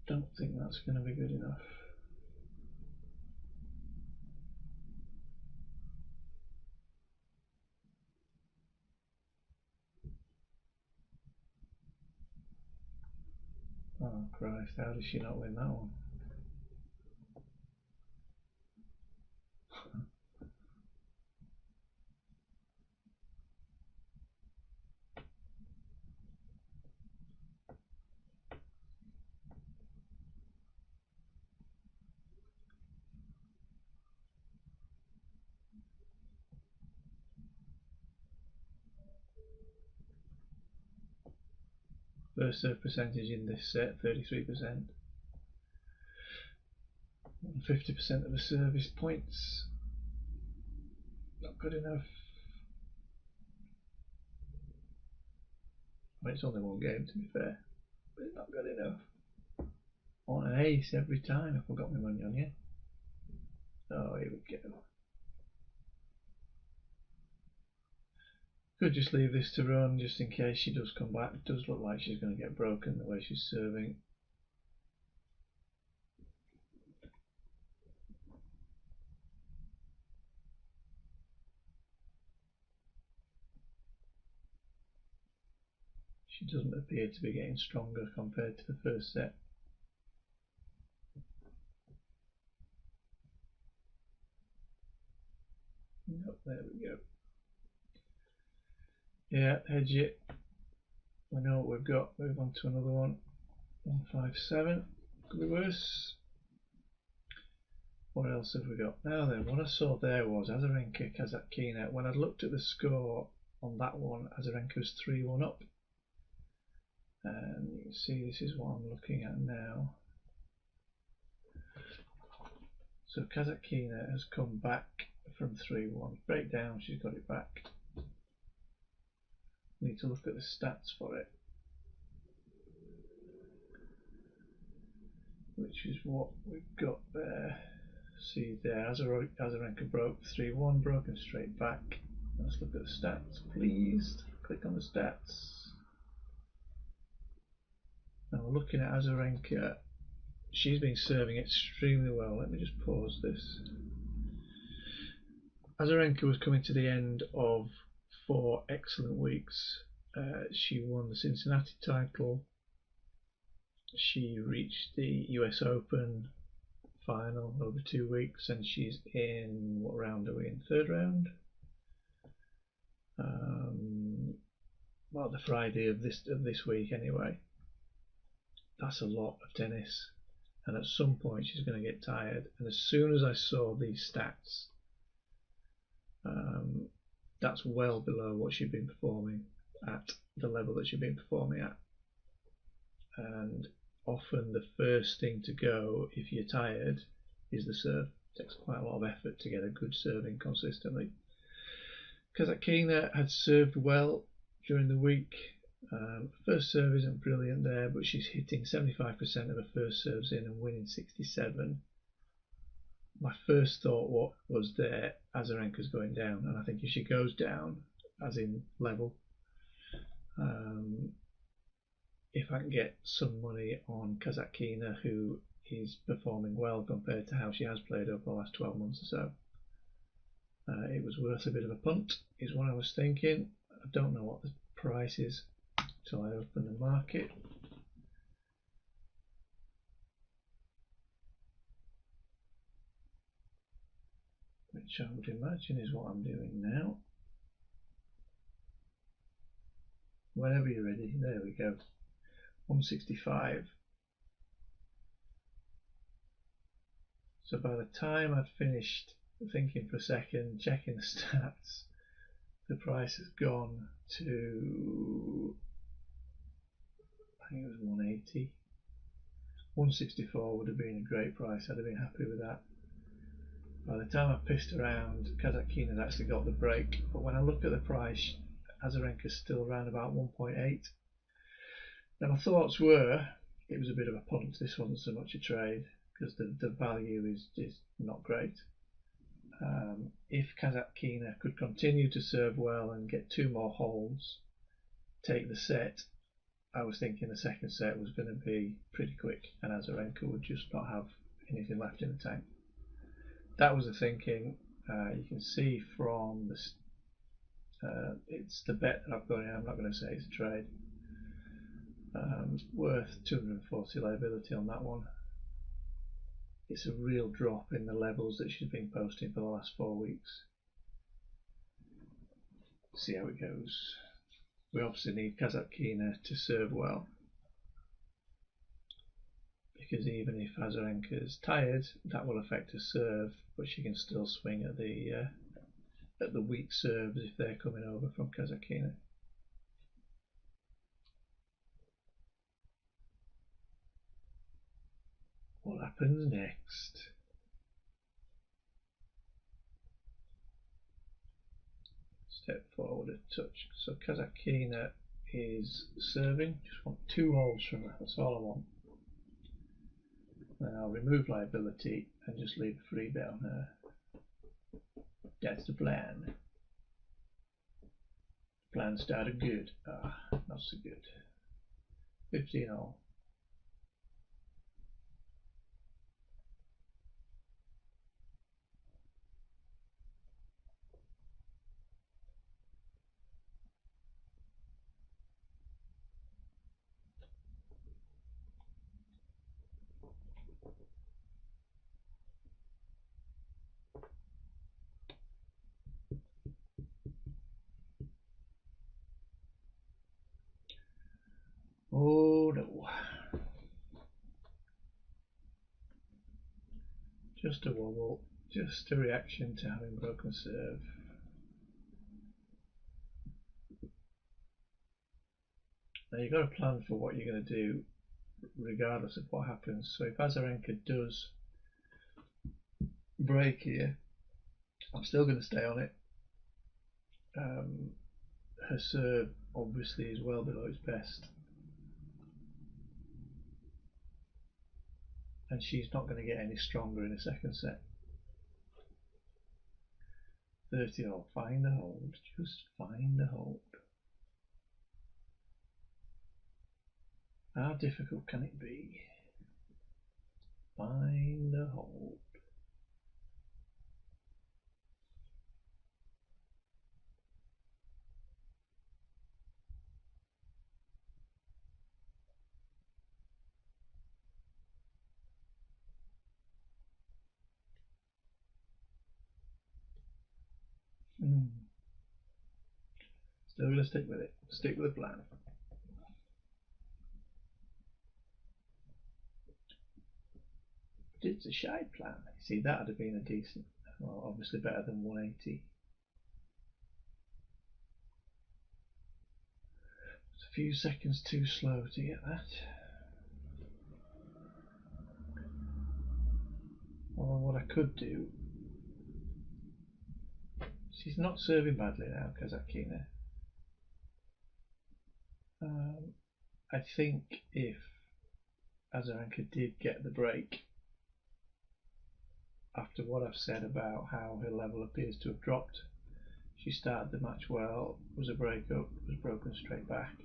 Don't think that's going to be good enough. Oh Christ, how did she not win that one? First serve percentage in this set, 33%. 50% of the service points. Not good enough. Well, it's only one game to be fair, but it's not good enough. I want an ace every time if I got my money on you. Oh, here we go. Could just leave this to run just in case she does come back. It does look like she's going to get broken the way she's serving. She doesn't appear to be getting stronger compared to the first set. Nope, there we go. Yeah, hedge it. We know what we've got. Move on to another one. 157. Could be worse. What else have we got? Now then, what I saw there was Azarenka, Kasatkina. When I looked at the score on that one, Azarenka was 3-1 up. And you can see this is what I'm looking at now. So Kasatkina has come back from 3-1. Breakdown, she's got it back. Need to look at the stats for it. Which is what we've got there. See there, Azarenka broke 3-1, broken straight back. Let's look at the stats, please. Click on the stats. Now we're looking at Azarenka. She's been serving extremely well. Let me just pause this. Azarenka was coming to the end of 4 excellent weeks. She won the Cincinnati title. She reached the US Open final over 2 weeks, and she's in, what round are we in? Third round? Well, the Friday of this week anyway. That's a lot of tennis, and at some point she's going to get tired. And as soon as I saw these stats, that's well below what she'd been performing at, the level that she'd been performing at. And often the first thing to go if you're tired is the serve. It takes quite a lot of effort to get a good serving consistently. Kasatkina had served well during the week. First serve isn't brilliant there, but she's hitting 75% of her first serves in and winning 67. My first thought was there, Azarenka's going down, and I think if she goes down, as in level, if I can get some money on Kasatkina, who is performing well compared to how she has played over the last 12 months or so, it was worth a bit of a punt, is what I was thinking. I don't know what the price is until I open the market. Which I would imagine is what I'm doing now. Whenever you're ready, there we go. 165. So by the time I'd finished thinking for a second, checking the stats, the price has gone to, I think it was 180. 164 would have been a great price. I'd have been happy with that. By the time I pissed around, Kasatkina had actually got the break. But when I look at the price, Azarenka's still around about 1.8. Now my thoughts were, it was a bit of a punt. This wasn't so much a trade because the value is not great. If Kasatkina could continue to serve well and get 2 more holds, take the set, I was thinking the second set was going to be pretty quick and Azarenka would just not have anything left in the tank. That was the thinking. You can see from this, it's the bet that I've got in. I'm not going to say it's a trade. Worth 240 liability on that one. It's a real drop in the levels that she's been posting for the last 4 weeks. See how it goes. We obviously need Kasatkina to serve well, because even if Azarenka is tired, that will affect her serve, but she can still swing at the weak serves if they're coming over from Kasatkina. What happens next? Step forward a touch. So Kasatkina is serving. Just want 2 holds from her. That's all I want. Then I'll remove liability and just leave a free bet on her. That's the plan. Plan started good. Not so good. 15 all. Oh no. Just a wobble, just a reaction to having broken serve. Now you've got to plan for what you're going to do regardless of what happens. So if Azarenka does break here, I'm still going to stay on it. Her serve obviously is well below its best, and she's not going to get any stronger in a second set. 30 all, find a hold, just find a hold. How difficult can it be? Find a hold. Still going to stick with it. Stick with the plan. But it's a shy plan. See, that would have been a decent, well, obviously better than 180. It's a few seconds too slow to get that. Although what I could do, she's not serving badly now, Kasatkina. I think if Azarenka did get the break, after what I've said about how her level appears to have dropped, she started the match well, was a breakup, was broken straight back,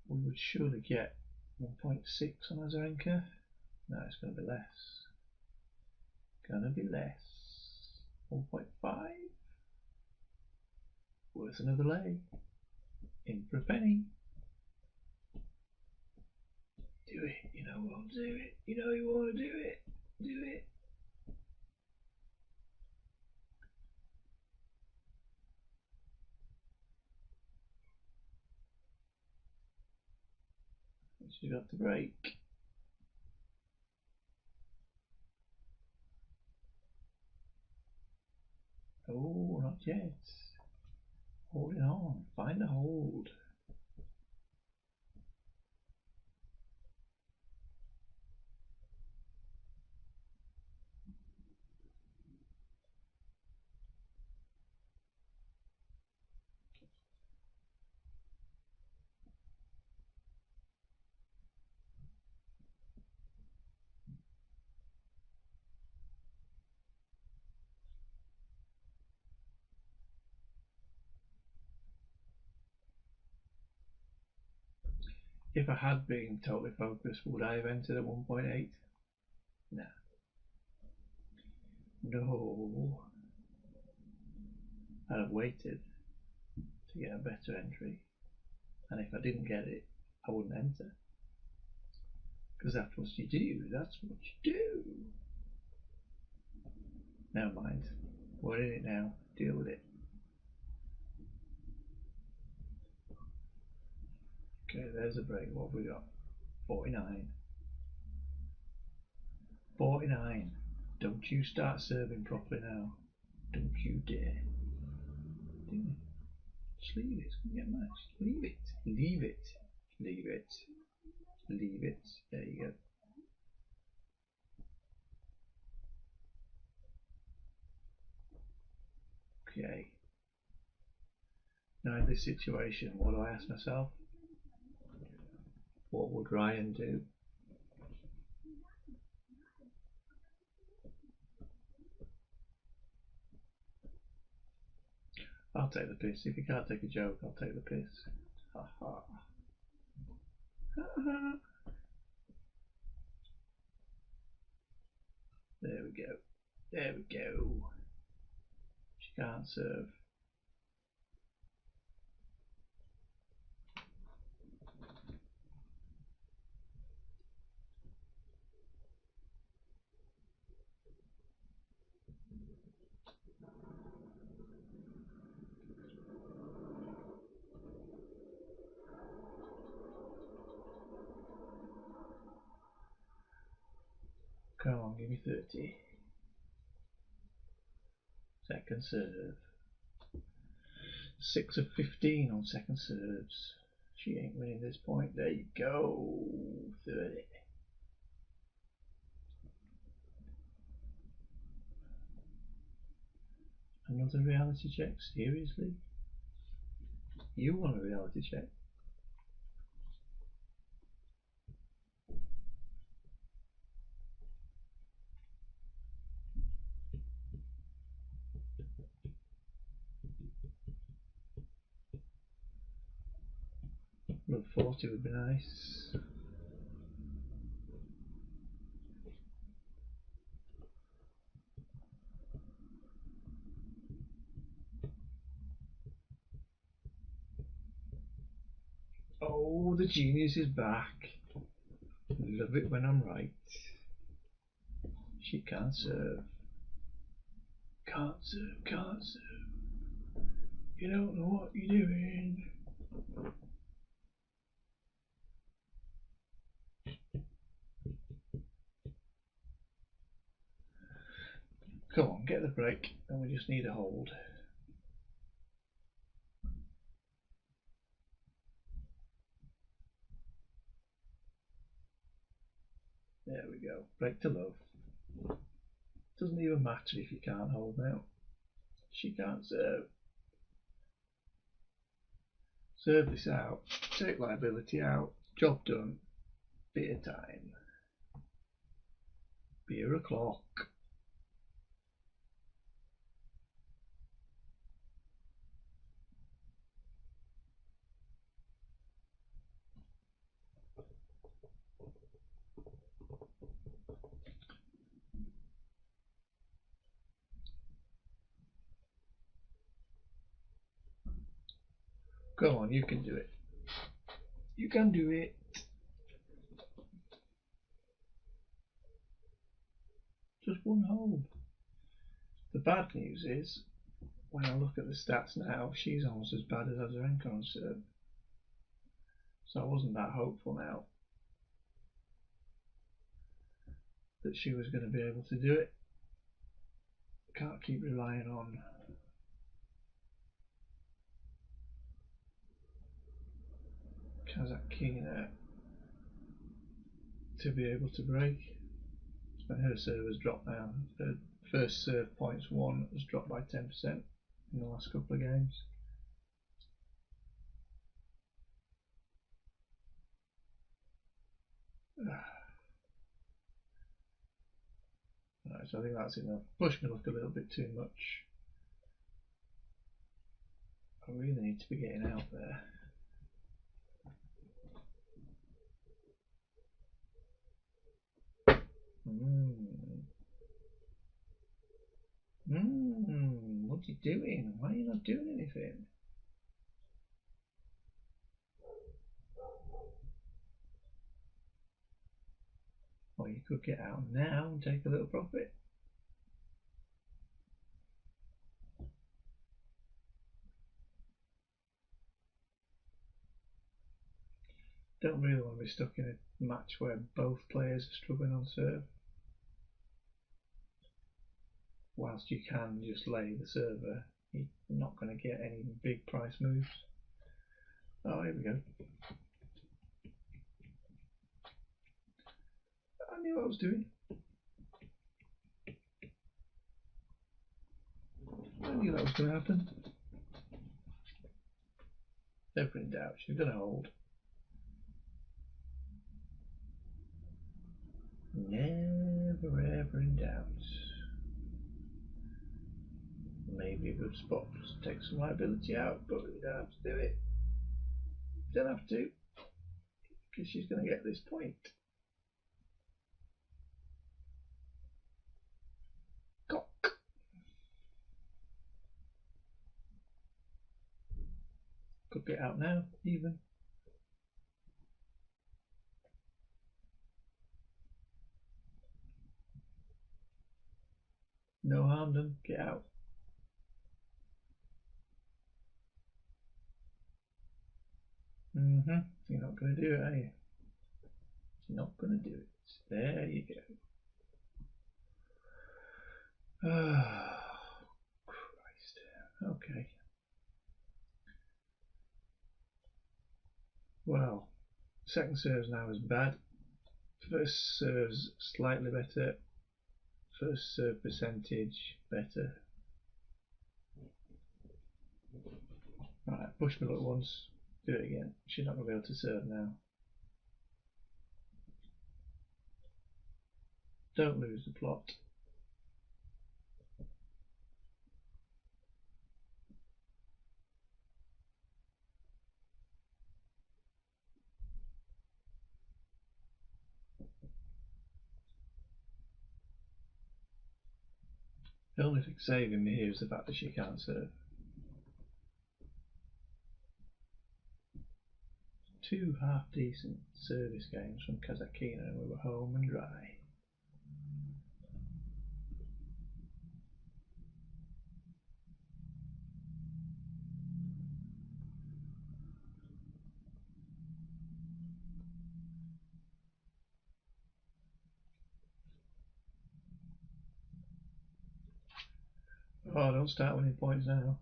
we would surely get 1.6 on Azarenka. No, it's going to be less. Gonna be less. 1.5. Worth another lay. In for a penny. Do it. You know what? Do it. You know you want to do it. Do it. She got the break. yet. Holding on. Find a hold. If I had been totally focused, would I have entered at 1.8? No. No. I'd have waited to get a better entry. And if I didn't get it, I wouldn't enter. Because that's what you do. That's what you do. Never mind. We're in it now. Deal with it. Okay, there's a break. What have we got? 49. 49. Don't you start serving properly now. Don't you dare. Just leave it. It's going to get matched. Leave it. Leave it. Leave it. Leave it. There you go. Okay. Now in this situation, what do I ask myself? What would Ryan do? I'll take the piss. If you can't take a joke, I'll take the piss. Ha ha. Ha ha. There we go. There we go. She can't serve. Come on, give me 30. Second serve. 6 of 15 on second serves. She ain't winning this point. There you go. 30. Another reality check? Seriously? You want a reality check? Rub 40 would be nice. Oh, the genius is back. Love it when I'm right. She can't serve. Can't serve, can't serve. You don't know what you're doing. Come on, get the break, and we just need a hold. There we go. Break to love. Doesn't even matter if you can't hold now. She can't serve. Serve this out. Take liability out. Job done. Beer time. Beer o'clock. Come on, you can do it. You can do it. Just one hold. The bad news is, when I look at the stats now, she's almost as bad as Azarenka on serve. So I wasn't that hopeful now that she was going to be able to do it. Can't keep relying on Kasatkina to be able to break. But her serve has dropped now. Her first serve points won has dropped by 10% in the last couple of games. Right, so I think that's enough. Push me luck a little bit too much. I really need to be getting out there. What are you doing? Why are you not doing anything? Or you could get out now and take a little profit. Don't really want to be stuck in a match where both players are struggling on serve. Whilst you can just lay the server, you're not going to get any big price moves. Oh, here we go. I knew what I was doing. I knew that was going to happen. Never in doubt, she's going to hold. Never ever in doubt. Maybe a good spot to take some liability out, but you don't have to do it. You don't have to, because she's going to get this point. Cock. Could get out now, even. No harm done, get out. You're not going to do it, are you? You're not going to do it. There you go. Oh, Christ. Okay. Well, second serve's now is bad. First serve's slightly better. First serve percentage better. Right, push me luck once. Do it again. She's not going to be able to serve now. Don't lose the plot. The only thing saving me here is the fact that she can't serve. Two half-decent service games from Kasatkina and we were home and dry. Oh, don't start winning points now.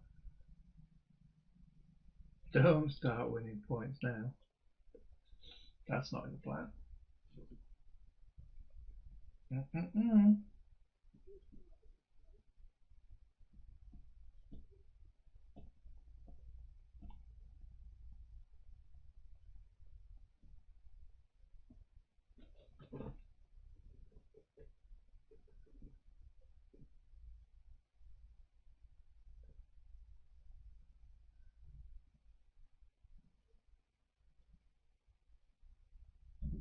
Don't start winning points now. That's not in the plan.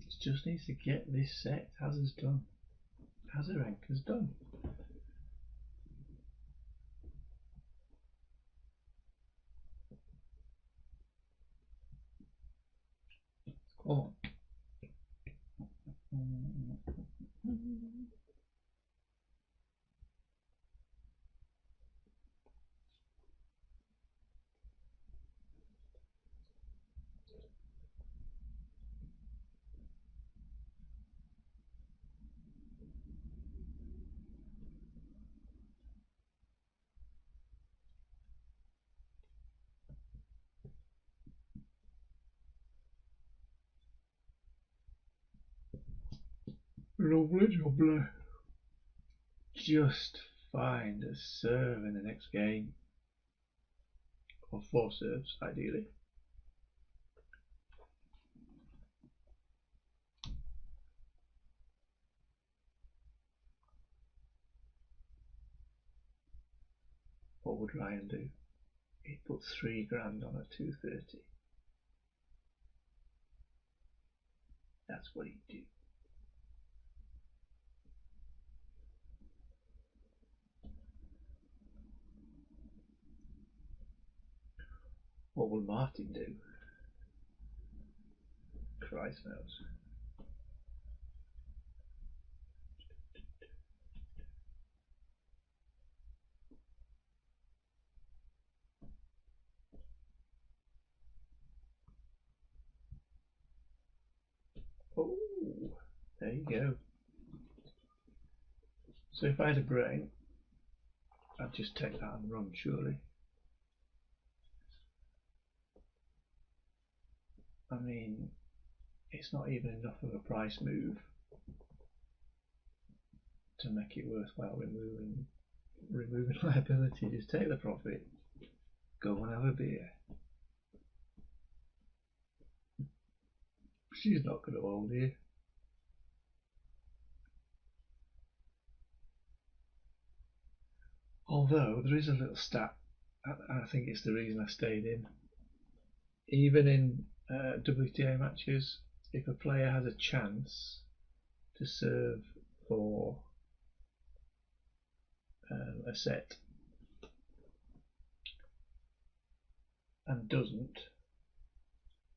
It just needs to get this set, as is done. Azarenka's done. Come on. Lovely jubbly. Just find a serve in the next game. Or 4 serves, ideally. What would Ryan do? He'd put 3 grand on a 230. That's what he'd do. What will Martin do? Christ knows. Oh, there you go. So if I had a brain, I'd just take that and run, surely. I mean, it's not even enough of a price move to make it worthwhile removing liability. Just take the profit, go and have a beer. She's not going to hold you. Although there is a little stat, and I think it's the reason I stayed in. Even in WTA matches, if a player has a chance to serve for a set and doesn't,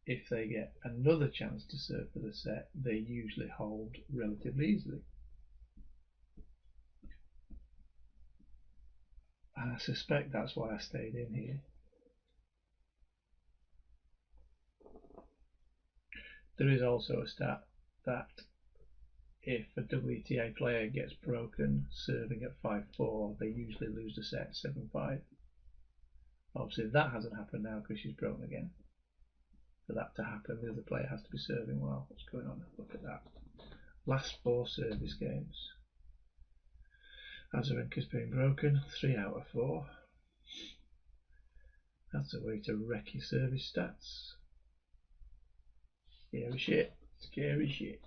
if they get another chance to serve for the set, they usually hold relatively easily. And I suspect that's why I stayed in here. There is also a stat that if a WTA player gets broken serving at 5-4, they usually lose the set 7-5. Obviously that hasn't happened now because she's broken again. For that to happen, the other player has to be serving well. What's going on? Look at that. Last 4 service games. Azarenka's been broken 3 out of 4. That's a way to wreck your service stats. Scary shit. Scary shit.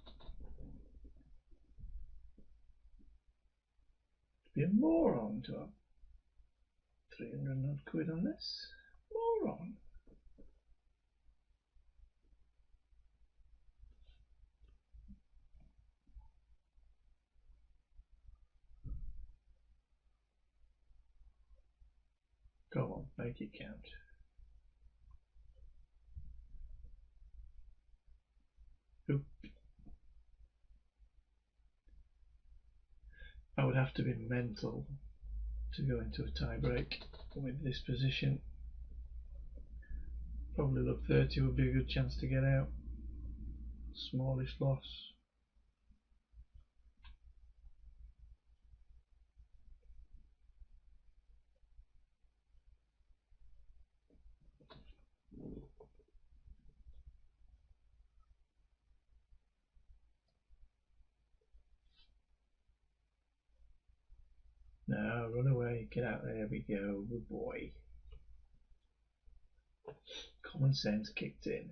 To be a moron to have 300 odd quid on this. Moron. Come on, make it count. Oop. I would have to be mental to go into a tie break with this position. Probably look 30 would be a good chance to get out. Smallish loss. No, run away, get out there we go, good boy. Common sense kicked in.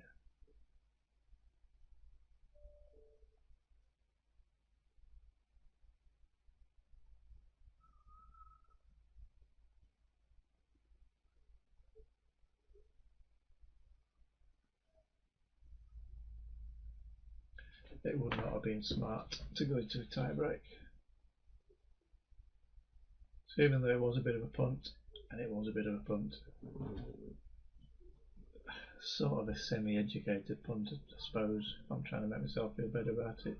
It would not have been smart to go into a tie break. So even though it was a bit of a punt, and it was a bit of a punt, sort of a semi-educated punt, I suppose, if I'm trying to make myself feel better about it.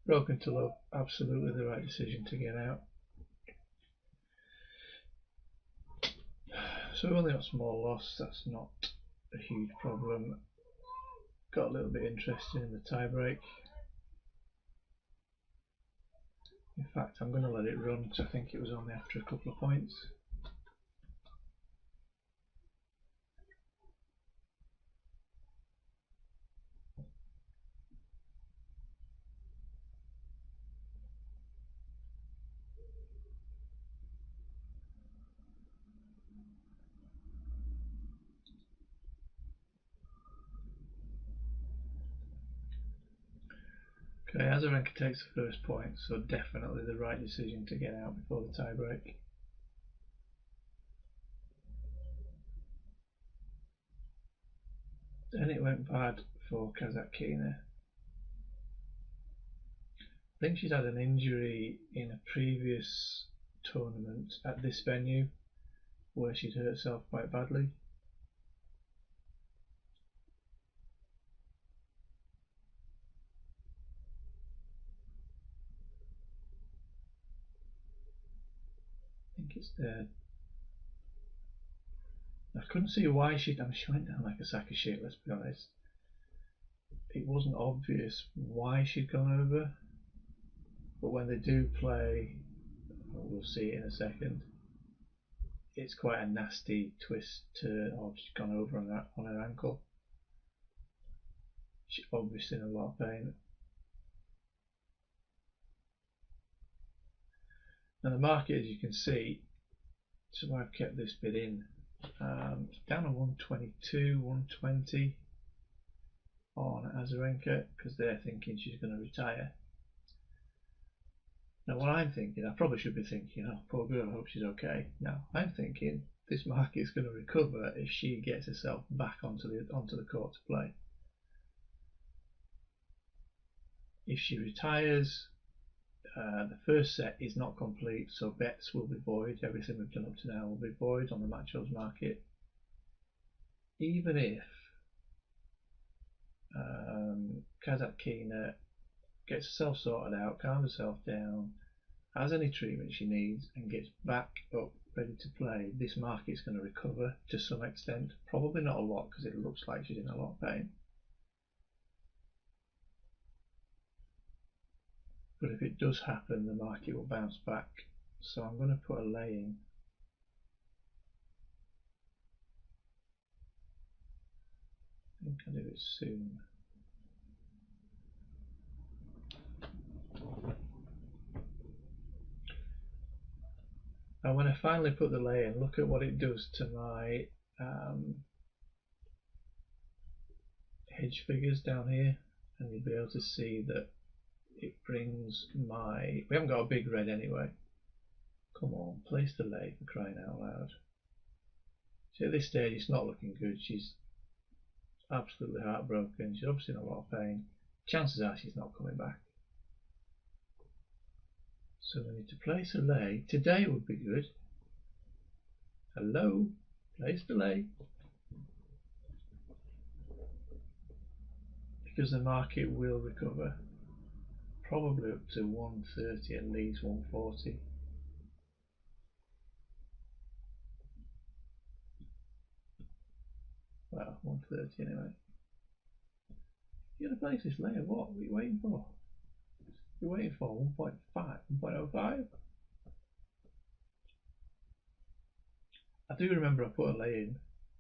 Broken to love, absolutely the right decision to get out. So we've only got a small loss, that's not a huge problem. Got a little bit interested in the tie break. In fact, I'm going to let it run because I think it was only after a couple of points. Okay, Azarenka takes the first point, so definitely the right decision to get out before the tie break. Then it went bad for Kasatkina. I think she'd had an injury in a previous tournament at this venue where she'd hurt herself quite badly. I think it's there. I couldn't see why she went down like a sack of shit, let's be honest. It wasn't obvious why she'd gone over, but when they do play, we'll see it in a second, it's quite a nasty twist turn. Oh, she's gone over on her ankle. She's obviously in a lot of pain. Now the market, as you can see, so I've kept this bit in, down to 122, 120 on Azarenka because they're thinking she's going to retire. Now what I'm thinking, I probably should be thinking, oh poor girl, I hope she's okay. Now I'm thinking this market's going to recover if she gets herself back onto the court to play. If she retires, the first set is not complete, so bets will be void. Everything we've done up to now will be void on the match odds market. Even if Kasatkina gets herself sorted out, calms herself down, has any treatment she needs, and gets back up ready to play, this market's going to recover to some extent. Probably not a lot because it looks like she's in a lot of pain. But if it does happen, the market will bounce back. So I'm going to put a lay in. I think I'll do it soon. And when I finally put the lay in, look at what it does to my hedge figures down here, and you'll be able to see that it brings my, we haven't got a big red anyway. Come on, place the lay for crying out loud. See, at this stage it's not looking good. She's absolutely heartbroken. She's obviously in a lot of pain. Chances are she's not coming back. So we need to place a lay. Today would be good. Hello, place the lay. Because the market will recover. Probably up to 130, at least 140. Well, 130 anyway. You're going to place this lay at what? What are you waiting for? You're waiting for 1.5, 1.05? I do remember I put a lay in.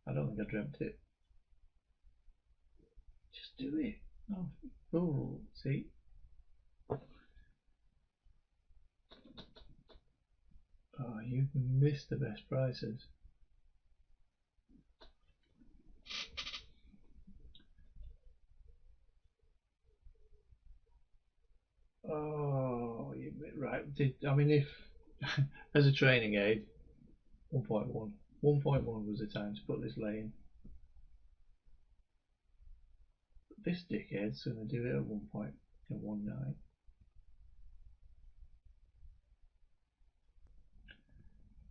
I don't think I dreamt it. Just do it. Oh, see? Oh, you've missed the best prices. Oh, right. I mean, if as a training aid, 1.1. 1.1 was the time to put this lay in. This dickhead's going to do it at 1.19.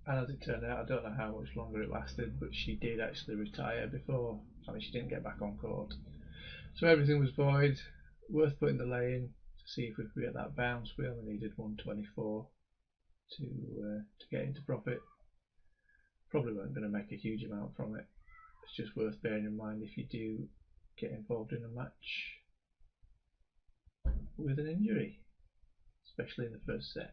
And as it turned out, I don't know how much longer it lasted, but she did actually retire before. I mean, she didn't get back on court. So everything was void. Worth putting the lay in to see if we could get that bounce. We only needed 124 to get into profit. Probably weren't going to make a huge amount from it. It's just worth bearing in mind if you do get involved in a match with an injury. especially in the first set.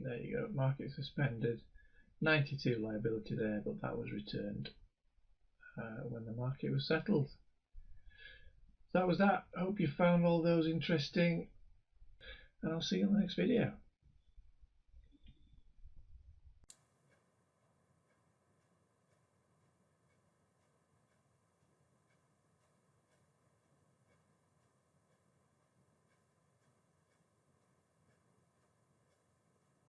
There you go, market suspended. 92 liability there, but that was returned when the market was settled. So that was that. I hope you found all those interesting, and I'll see you in the next video.